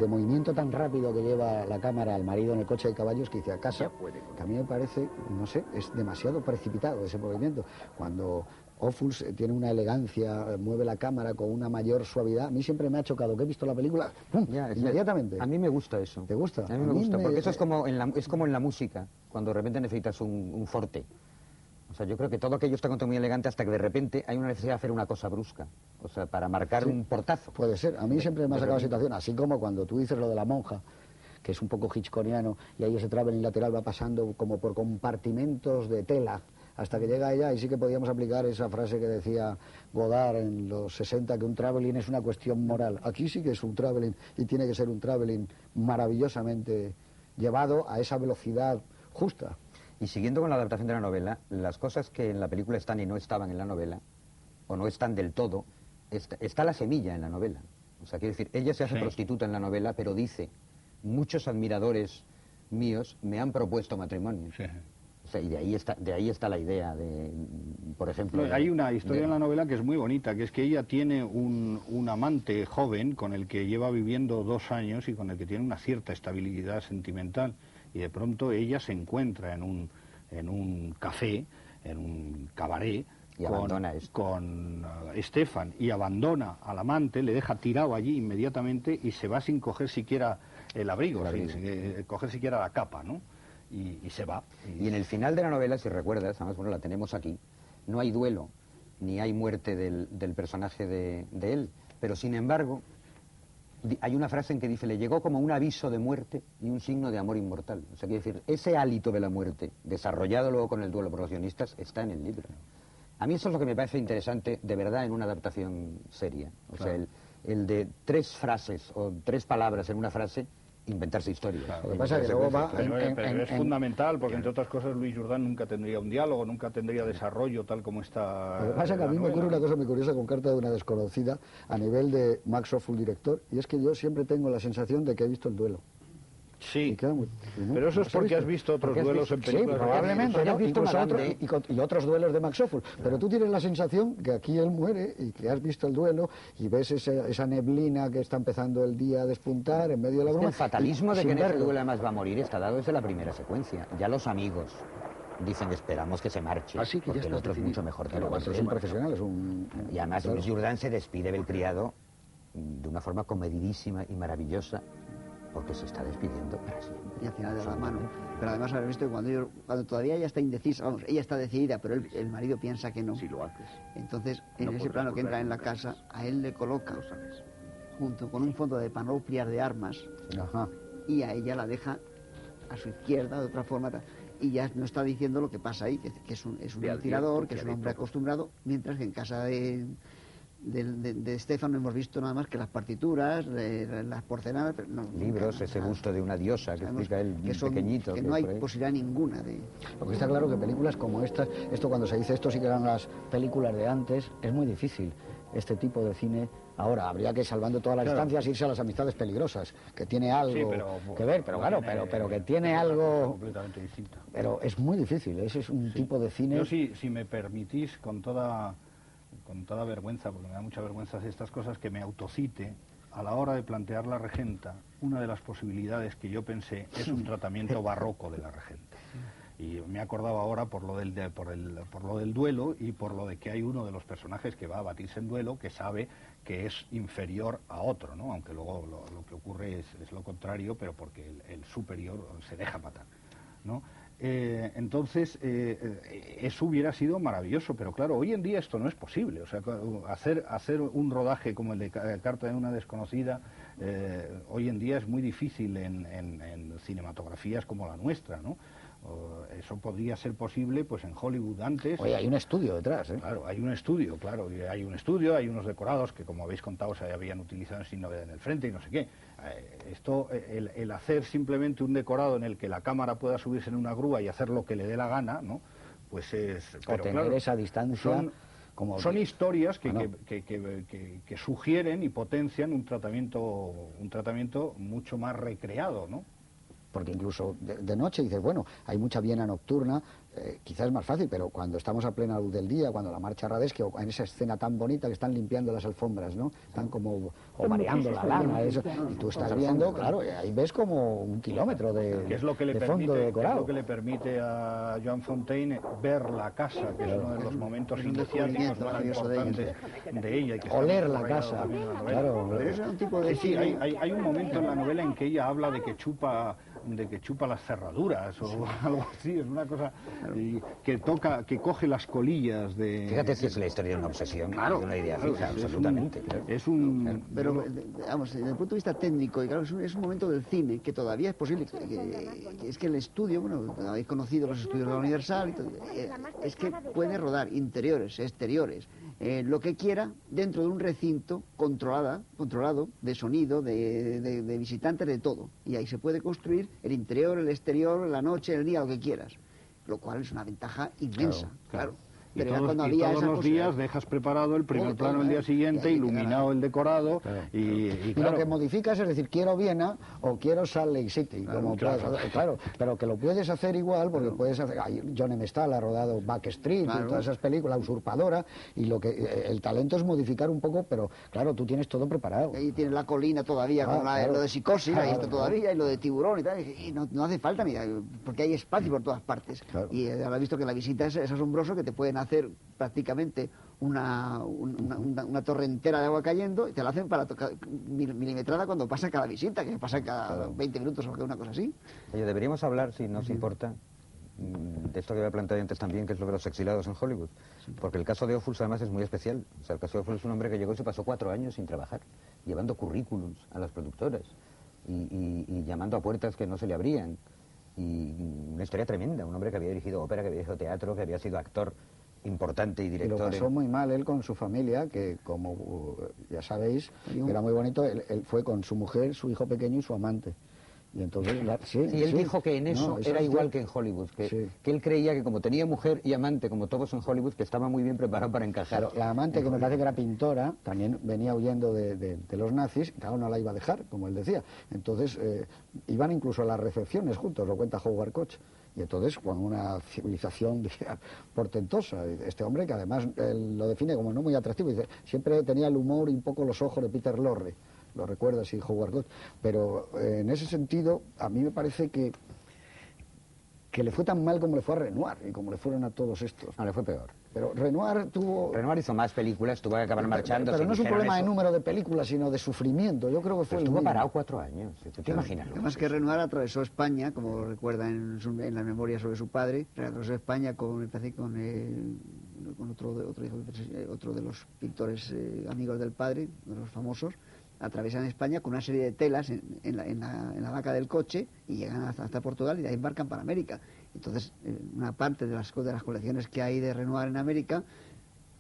movimiento tan rápido que lleva la cámara al marido en el coche de caballos que dice a casa, que a mí me parece, no sé, es demasiado precipitado ese movimiento. Cuando Ophuls tiene una elegancia, mueve la cámara con una mayor suavidad. A mí siempre me ha chocado, que he visto la película, ¡pum!, inmediatamente. A mí me gusta eso. ¿Te gusta? A mí me gusta, porque eso es como en la música, cuando de repente necesitas un forte. O sea, yo creo que todo aquello está muy elegante hasta que de repente hay una necesidad de hacer una cosa brusca. O sea, para marcar un portazo. Puede ser. A mí siempre me ha sacado la situación, así como cuando tú dices lo de la monja, que es un poco hitchconiano, y ahí ese traveling lateral va pasando como por compartimentos de tela, hasta que llega ella, y sí que podíamos aplicar esa frase que decía Godard en los 60, que un traveling es una cuestión moral. Aquí sí que es un traveling, y tiene que ser un traveling maravillosamente llevado a esa velocidad justa. Y siguiendo con la adaptación de la novela, las cosas que en la película están y no estaban en la novela, o no están del todo, está la semilla en la novela. O sea, quiero decir, ella se hace prostituta en la novela, pero dice, muchos admiradores míos me han propuesto matrimonio. Sí. O sea, y de ahí está la idea de, por ejemplo... Hay una historia en la novela que es muy bonita, que es que ella tiene un amante joven con el que lleva viviendo 2 años y con el que tiene una cierta estabilidad sentimental. Y de pronto ella se encuentra en un café, en un cabaret, y abandona esto. con Stefan, y abandona al amante, le deja tirado allí inmediatamente y se va sin coger siquiera el abrigo, sin coger siquiera la capa, ¿no? Y se va. Y en el final de la novela, si recuerdas, además, bueno, la tenemos aquí, no hay duelo, ni hay muerte del personaje de él, pero sin embargo, hay una frase en que dice, le llegó como un aviso de muerte y un signo de amor inmortal. O sea, quiere decir, ese hálito de la muerte, desarrollado luego con el duelo por los guionistas, está en el libro. A mí eso es lo que me parece interesante, de verdad, en una adaptación seria. O sea, el de 3 frases o 3 palabras en una frase, inventarse historias. Lo que pasa es que luego va... Pero es fundamental, porque entre otras cosas Luis Jourdan nunca tendría un diálogo, nunca tendría desarrollo tal como está... Lo que pasa es que a mí me ocurre una cosa muy curiosa con Carta de una desconocida a nivel de Max Ophüls, director, y es que yo siempre tengo la sensación de que he visto el duelo. Sí, ¿no? pero eso es porque has visto otros duelos en películas. Sí, probablemente, ¿no? visto y otros duelos de Max Ophüls. Pero tú tienes la sensación que aquí él muere y que has visto el duelo y ves esa neblina que está empezando el día a despuntar en medio de la bruma. El fatalismo de que en ese duelo además va a morir está dado desde la primera secuencia. Ya los amigos dicen, esperamos que se marche, Así que porque el otro es mucho mejor que pero lo es un profesional, es un... Y además Luis Jourdan se despide del criado de una forma comedidísima y maravillosa, porque se está despidiendo para siempre. Y al final de la mano. Pero además haber visto que cuando todavía ella está indecisa, vamos, ella está decidida, pero el marido piensa que no. Si lo haces. Entonces, en No ese podrás plano que entra volver en la nunca. casa, a él le coloca, junto con un fondo de panoplia de armas, Ajá. y a ella la deja a su izquierda, de otra forma, y ya no está diciendo lo que pasa ahí, que es un Te advierto tirador, que que es un haré hombre todo. acostumbrado, mientras que en casa de Stefan no hemos visto nada más que las partituras, las porcelanas, pero no, Libros, nunca, ese nada. busto de una diosa que Sabemos explica él, que son- pequeñito. que no hay por ahí. posibilidad ninguna de... Lo que está claro que películas como estas, esto cuando se dice esto sí que eran las películas de antes, es muy difícil. Este tipo de cine, ahora habría que, salvando todas las distancias, irse a las amistades peligrosas, que tiene algo que ver, pero claro, pero que tiene algo... completamente distinta. Pero es muy difícil, ese es un tipo de cine... Yo si me permitís, con toda vergüenza, porque me da mucha vergüenza hacer estas cosas, que me autocite, a la hora de plantear La Regenta, una de las posibilidades que yo pensé es un tratamiento barroco de La Regenta. Y me he acordado ahora por lo del duelo y por lo de que hay uno de los personajes que va a batirse en duelo que sabe que es inferior a otro, ¿no? Aunque luego lo que ocurre es lo contrario, pero porque el superior se deja matar, ¿no? Entonces, eso hubiera sido maravilloso, pero claro, hoy en día esto no es posible. O sea, hacer un rodaje como el de Carta de una desconocida, hoy en día es muy difícil en cinematografías como la nuestra, ¿no? Eso podría ser posible pues en Hollywood antes. Oye, hay un estudio detrás, ¿eh? Claro, hay un estudio, claro, y hay un estudio, hay unos decorados que, como habéis contado, se habían utilizado sin novedad en el frente y no sé qué. El hacer simplemente un decorado en el que la cámara pueda subirse en una grúa y hacer lo que le dé la gana, ¿no? Pues es... O tener esa distancia... Son historias que sugieren y potencian un tratamiento mucho más recreado, ¿no? Porque incluso de noche dices, bueno, hay mucha Viena nocturna, quizás es más fácil, pero cuando estamos a plena luz del día, cuando la marcha Radetzky, o en esa escena tan bonita que están limpiando las alfombras, ¿no? Están como, o mareando la lana, eso, y tú estás viendo, claro, y ahí ves como 1 kilómetro de, Que es lo que le de fondo permite, decorado. es lo que le permite a Joan Fontaine ver la casa, que es uno de los momentos iniciáticos más maravilloso de importantes de ella. Y que está Oler muy la subrayado casa, también en la novela. claro. Pero eso es un tipo de Sí, cine... hay un momento en la novela en que ella habla de que chupa las cerraduras o algo así, es una cosa que coge las colillas de... Fíjate si es la historia de una obsesión, Claro, de una idea claro, fija, es absolutamente. Pero, vamos, desde el punto de vista técnico, y claro, es un momento del cine que todavía es posible, que es que el estudio, bueno, habéis conocido los estudios de la Universal, y todo, es que puede rodar interiores, exteriores, lo que quiera, dentro de un recinto controlado, de sonido, de visitantes, de todo. Y ahí se puede construir el interior, el exterior, la noche, el día, lo que quieras. Lo cual es una ventaja inmensa, claro. Y Pero era todos, cuando y había todos esa los cosa. días dejas preparado el primer Todo, plano el día siguiente, y ahí iluminado el decorado, Claro. y Y claro, lo que modificas es decir, quiero Viena o quiero Salt Lake City, como claro. puedes hacer, claro, pero que lo puedes hacer igual, porque puedes hacer, John M. Stahl ha rodado Backstreet y todas esas películas, Usurpadora, y lo que el talento es modificar un poco, pero claro, tú tienes todo preparado. Ahí tienes la colina todavía, con Claro. lo de Psicosis, ahí está Claro, todavía, y lo de Tiburón y tal, y no hace falta, mira, porque hay espacio por todas partes. Claro. Y ahora he visto que la visita es asombroso, que te pueden hacer prácticamente una torre entera de agua cayendo, y te la hacen para tocar milimetrada cuando pasa cada visita, que pasa cada 20 minutos o una cosa así. Oye, deberíamos hablar, si no os importa, de esto que había planteado antes también, que es lo de los exiliados en Hollywood. Porque el caso de Ophuls además es muy especial. O sea, el caso de Ophuls es un hombre que llegó y se pasó 4 años sin trabajar, llevando currículums a las productoras y llamando a puertas que no se le abrían. Y una historia tremenda, un hombre que había dirigido ópera, que había dirigido teatro, que había sido actor importante y Y lo director. pasó muy mal él con su familia, que como ya sabéis, era muy bonito, él fue con su mujer, su hijo pequeño y su amante. Y entonces, Sí, él dijo que en eso era igual que en Hollywood, que él creía que como tenía mujer y amante, como todos en Hollywood, que estaba muy bien preparado para encajar. Claro, la amante, que me parece que era pintora, también venía huyendo de los nazis, claro, no la iba a dejar, como él decía. Entonces, iban incluso a las recepciones juntos, lo cuenta Howard Koch. Y entonces, con una civilización portentosa. Este hombre, que además él lo define como no muy atractivo, dice, siempre tenía el humor y un poco los ojos de Peter Lorre. Lo recuerda así Howard Koch. Pero en ese sentido, a mí me parece que le fue tan mal como le fue a Renoir y como le fueron a todos estos. No, le fue peor. Pero Renoir tuvo... Renoir hizo más películas, tuvo que acabar marchando. Pero no es un problema de número de películas, sino de sufrimiento. Yo creo que fue el Estuvo mismo. parado 4 años, ¿tú te imaginas? Además que Renoir atravesó España, como lo recuerda en la memoria sobre su padre, atravesó España con otro de los pintores amigos del padre, de los famosos, atraviesan España con una serie de telas en la vaca del coche y llegan hasta Portugal y de ahí embarcan para América. Entonces, una parte de las colecciones que hay de Renoir en América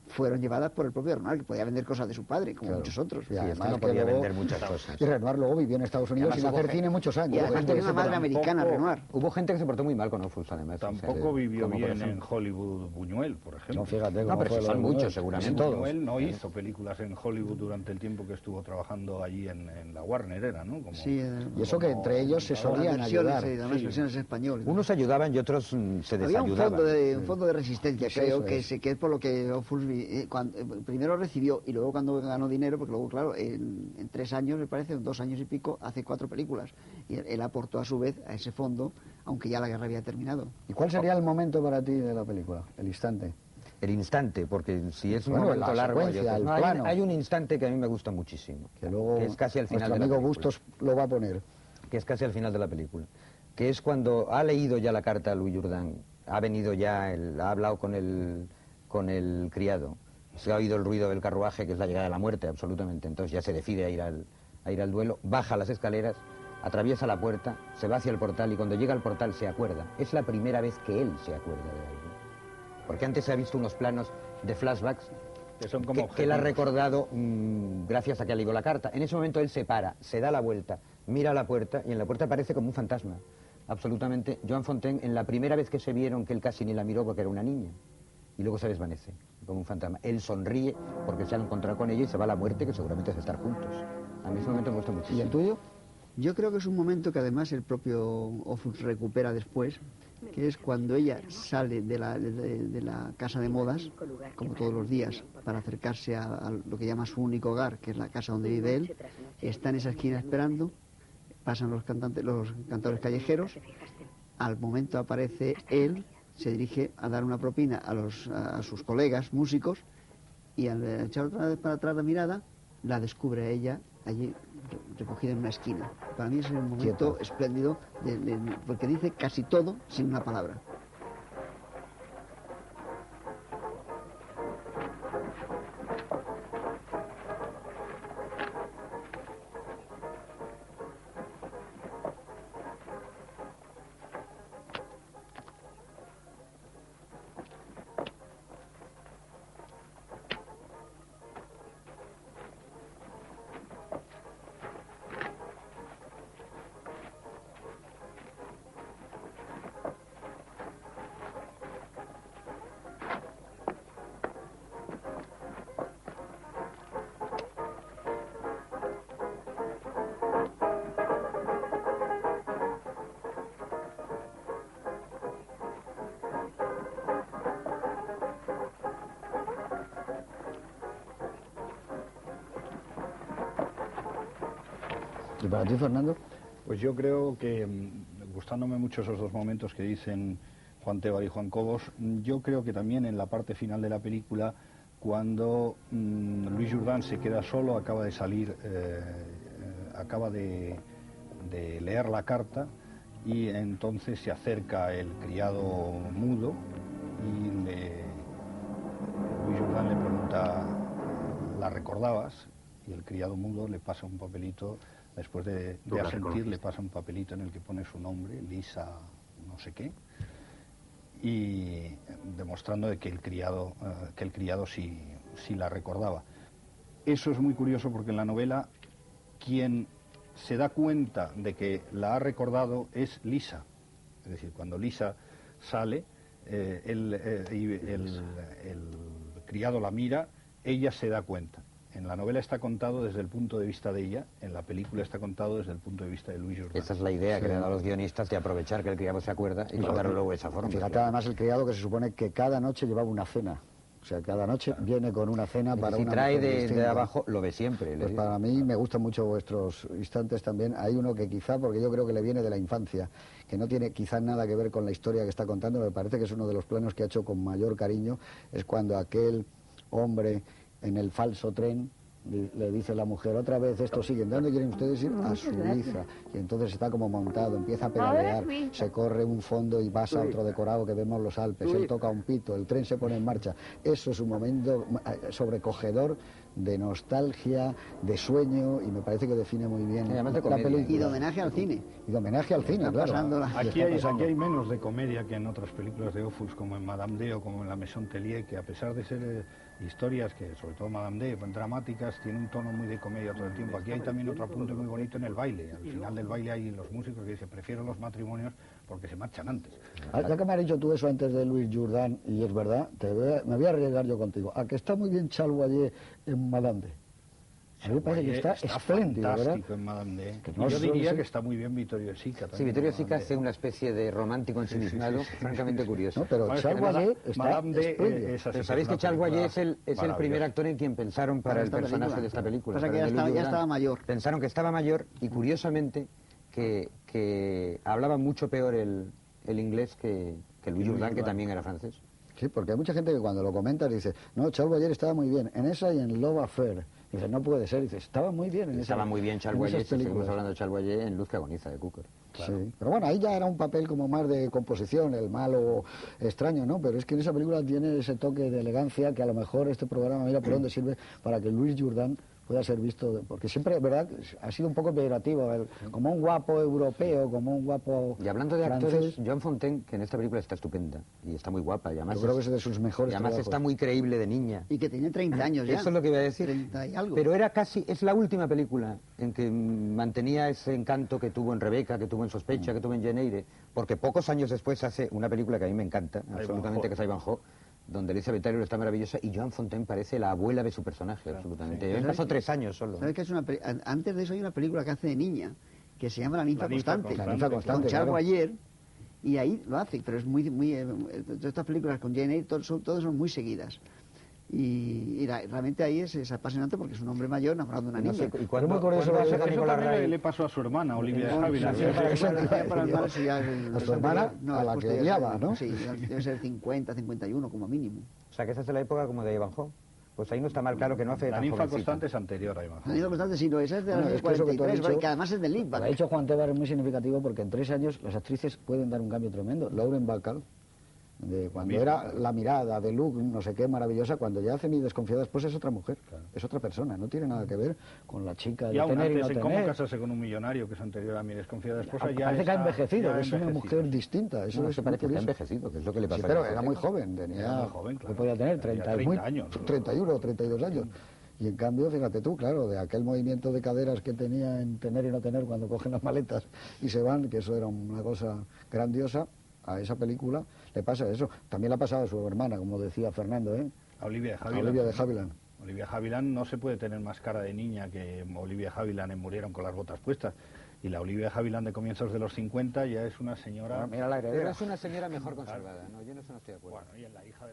fueron llevadas por el propio Renoir, que podía vender cosas de su padre, como muchos otros. Y además no que podía luego- vender muchas cosas. Y Renoir luego vivió en Estados Unidos sin hacer cine muchos años. Y además tenía una madre americana, Renoir. Hubo gente que se portó muy mal con Ophuls, además. tampoco o sea, vivió como por bien en ejemplo- Hollywood Buñuel, por ejemplo. No, fíjate No, cómo pero fue son lo de muchos, Buñuel. seguramente. Todos. Buñuel no hizo películas en Hollywood durante el tiempo que estuvo trabajando allí en la Warner, era, ¿no? Como- Sí, Y eso que entre ellos se solían ayudar. Además versiones españoles. Unos ayudaban y otros se Había desayudaban. un fondo de resistencia, Pues creo, eso que es. es por lo que Ophuls primero recibió y luego cuando ganó dinero, porque luego, claro, en 3 años, me parece, en 2 años y pico, hace 4 películas. Y él aportó a su vez a ese fondo, aunque ya la guerra había terminado. ¿Y cuál sería el momento para ti de la película? El instante. El instante, porque si es un Bueno, momento la largo... secuencia, el no, plano. hay un instante que a mí me gusta muchísimo, Que luego es casi al final nuestro de la amigo película. Bustos lo va a poner. Que es casi al final de la película, que es cuando ha leído ya la carta a Louis Jourdan, ha venido ya, ha hablado con el criado, se ha oído el ruido del carruaje, que es la llegada de la muerte, absolutamente, entonces ya se decide a ir al duelo, baja las escaleras, atraviesa la puerta, se va hacia el portal y cuando llega al portal se acuerda. Es la primera vez que él se acuerda de algo. Porque antes se ha visto unos planos de flashbacks que son como que él ha objetivos. recordado gracias a que ha leído la carta. En ese momento él se para, se da la vuelta, mira a la puerta y en la puerta aparece como un fantasma. Absolutamente. Joan Fontaine, en la primera vez que se vieron, que él casi ni la miró porque era una niña. Y luego se desvanece, como un fantasma. Él sonríe porque se ha encontrado con ella y se va a la muerte, que seguramente es estar juntos. A mí ese momento me gusta ¿Y muchísimo. el tuyo? Yo creo que es un momento que además el propio Ophuls recupera después, que es cuando ella sale de la casa de modas, como todos los días, para acercarse a lo que llama su único hogar, que es la casa donde vive él. Está en esa esquina esperando, pasan los cantadores callejeros, al momento aparece él, se dirige a dar una propina a sus colegas músicos y al echar otra vez para atrás la mirada, la descubre a ella allí recogida en una esquina. Para mí es un momento espléndido porque dice casi todo sin una palabra. ¿Y para ti, Fernando? Pues yo creo que, gustándome mucho esos dos momentos que dicen Juan Tebar y Juan Cobos, yo creo que también en la parte final de la película, cuando Luis Jourdan se queda solo, acaba de salir, acaba de leer la carta, y entonces se acerca el criado mudo y Luis Jourdan le pregunta, ¿la recordabas? Y el criado mudo le pasa un papelito, después de asentir, le pasa un papelito en el que pone su nombre, Lisa no sé qué, y demostrando de que el criado sí la recordaba. Eso es muy curioso porque en la novela quien se da cuenta de que la ha recordado es Lisa. Es decir, cuando Lisa sale, el criado la mira, ella se da cuenta. En la novela está contado desde el punto de vista de ella, en la película está contado desde el punto de vista de Luis Jourdan. Esa es la idea que le han dado los guionistas, de aprovechar que el criado se acuerda y contarlo luego de esa forma. Fíjate además el criado que se supone que cada noche llevaba una cena. O sea, cada noche viene con una cena para una trae mujer de distinta. abajo, lo ve siempre. Pues para mí me gustan mucho vuestros instantes también. Hay uno que quizá, porque yo creo que le viene de la infancia, que no tiene quizá nada que ver con la historia que está contando, me parece que es uno de los planos que ha hecho con mayor cariño, es cuando aquel hombre en el falso tren le dice la mujer, otra vez esto siguen, ¿dónde quieren ustedes ir? A Suiza. Y entonces está como montado, empieza a pedalear, se corre un fondo y pasa a otro decorado que vemos los Alpes, él toca un pito, el tren se pone en marcha. Eso es un momento sobrecogedor de nostalgia, de sueño, y me parece que define muy bien la película. Y de homenaje al cine. Y de homenaje al cine, claro. Aquí hay menos de comedia que en otras películas de Ophuls, como en Madame D o como en La Maison Tellier, que a pesar de ser historias que, sobre todo Madame D, dramáticas, tiene un tono muy de comedia todo el tiempo. Aquí hay también otro apunte muy bonito en el baile. Al final del baile hay los músicos que dicen, prefiero los matrimonios porque se marchan antes. Ya que me has dicho tú eso antes de Luis Jourdan, y es verdad, me voy a arriesgar yo contigo. A que está muy bien Charles Boyer en Madame D. A mí me parece que está espléndido, ¿verdad? En Madame D. No, yo diría que está muy bien Vittorio De Sica. Sí, Vittorio De Sica hace una especie de romántico ensimismado, francamente curioso. No, pero Charles Boyer está espléndido. Pero sabéis que Charles Boyer es el primer actor en quien pensaron para el personaje de esta película. Pasa que ya estaba mayor. Pensaron que estaba mayor y curiosamente que hablaba mucho peor el inglés que Louis Jourdan, que también era francés. Sí, porque hay mucha gente que cuando lo comenta dice, no, Charles Boyer estaba muy bien, en esa y en Love Affair. Y dice, no puede ser, dice, estaba muy bien en esa. Estaba muy bien Charles Boyer, si seguimos hablando de Charles Boyer, en Luz que agoniza, de Cooker. Claro. Sí, pero bueno, ahí ya era un papel como más de composición, el malo extraño, ¿no? Pero es que en esa película tiene ese toque de elegancia que a lo mejor este programa, mira por dónde sirve para que Luis Jourdan pueda ser visto, porque siempre, ¿verdad?, ha sido un poco peyorativo, como un guapo europeo, como un guapo Y hablando de francés. actores, Joan Fontaine, que en esta película está estupenda, y está muy guapa, y además, Yo creo que es de sus mejores y además trabajos. está muy creíble de niña. Y que tiene 30 años ya. Eso es lo que iba a decir. 30 y algo. Pero era casi, es la última película en que mantenía ese encanto que tuvo en Rebeca, que tuvo en Sospecha, que tuvo en Jane Eyre, porque pocos años después hace una película que a mí me encanta, absolutamente, que es Ivanhoe, donde Elizabeth Taylor está maravillosa y Joan Fontaine parece la abuela de su personaje, absolutamente. Sí. Él pasó 3 años solo. ¿Sabes que es antes de eso hay una película que hace de niña, que se llama La ninfa constante, La ninfa constante, con Charles claro. Boyer, y ahí lo hace, pero es muy todas estas películas con Jane Eyre, todas son muy seguidas. Y realmente ahí es apasionante porque es un hombre mayor enamorado de una niña. ¿Y cuándo Eso también le pasó a su hermana, Olivia de Havilland. A su hermana, a la que odiaba, ¿no? Sí, debe ser 50, 51 como mínimo. O sea, que esa es la época como de Ivanhoe. Pues ahí no está mal claro que no hace La tan ninfa jovencita. constante es anterior a Ivanhoe. La ninfa constante sí, no, esa es de Bueno, las es que eso que tú has 43, dicho- que además es del Lo que ha Limbach. dicho Juan Tebar es muy significativo porque en 3 años las actrices pueden dar un cambio tremendo. Lauren Bacall, de cuando era la mirada de look, no sé qué, maravillosa, cuando ya hace Mi desconfiada después es otra mujer, es otra persona, no tiene nada que ver con la chica de Y aún tener y antes, no en Cómo tener. casarse con un millonario, que es anterior a Mi desconfiada esposa, ya Parece que ha está- envejecido, ya ha es una envejecido. mujer distinta. Eso No, es se muy parece que está curioso. envejecido, que es lo que le pasa Sí, a pero Ivanhoe. era muy joven, tenía, Era muy joven, claro. ¿qué podía tener? Tenía 30 años, ¿no? 31 o 32 años. Y en cambio, fíjate tú, claro, de aquel movimiento de caderas que tenía en tener y no tener cuando cogen las maletas y se van, que eso era una cosa grandiosa, a esa película le pasa eso. También le ha pasado a su hermana, como decía Fernando, ¿eh? A Olivia de A Havilland. Olivia de Havilland. Olivia Havilland no se puede tener más cara de niña que Olivia Havilland en Murieron con las botas puestas. Y la Olivia Havilland de comienzos de los 50 ya es una señora... Mira la Pero heredera. es una señora mejor conservada, ¿no? Yo en eso no estoy de acuerdo. Bueno, y es la hija del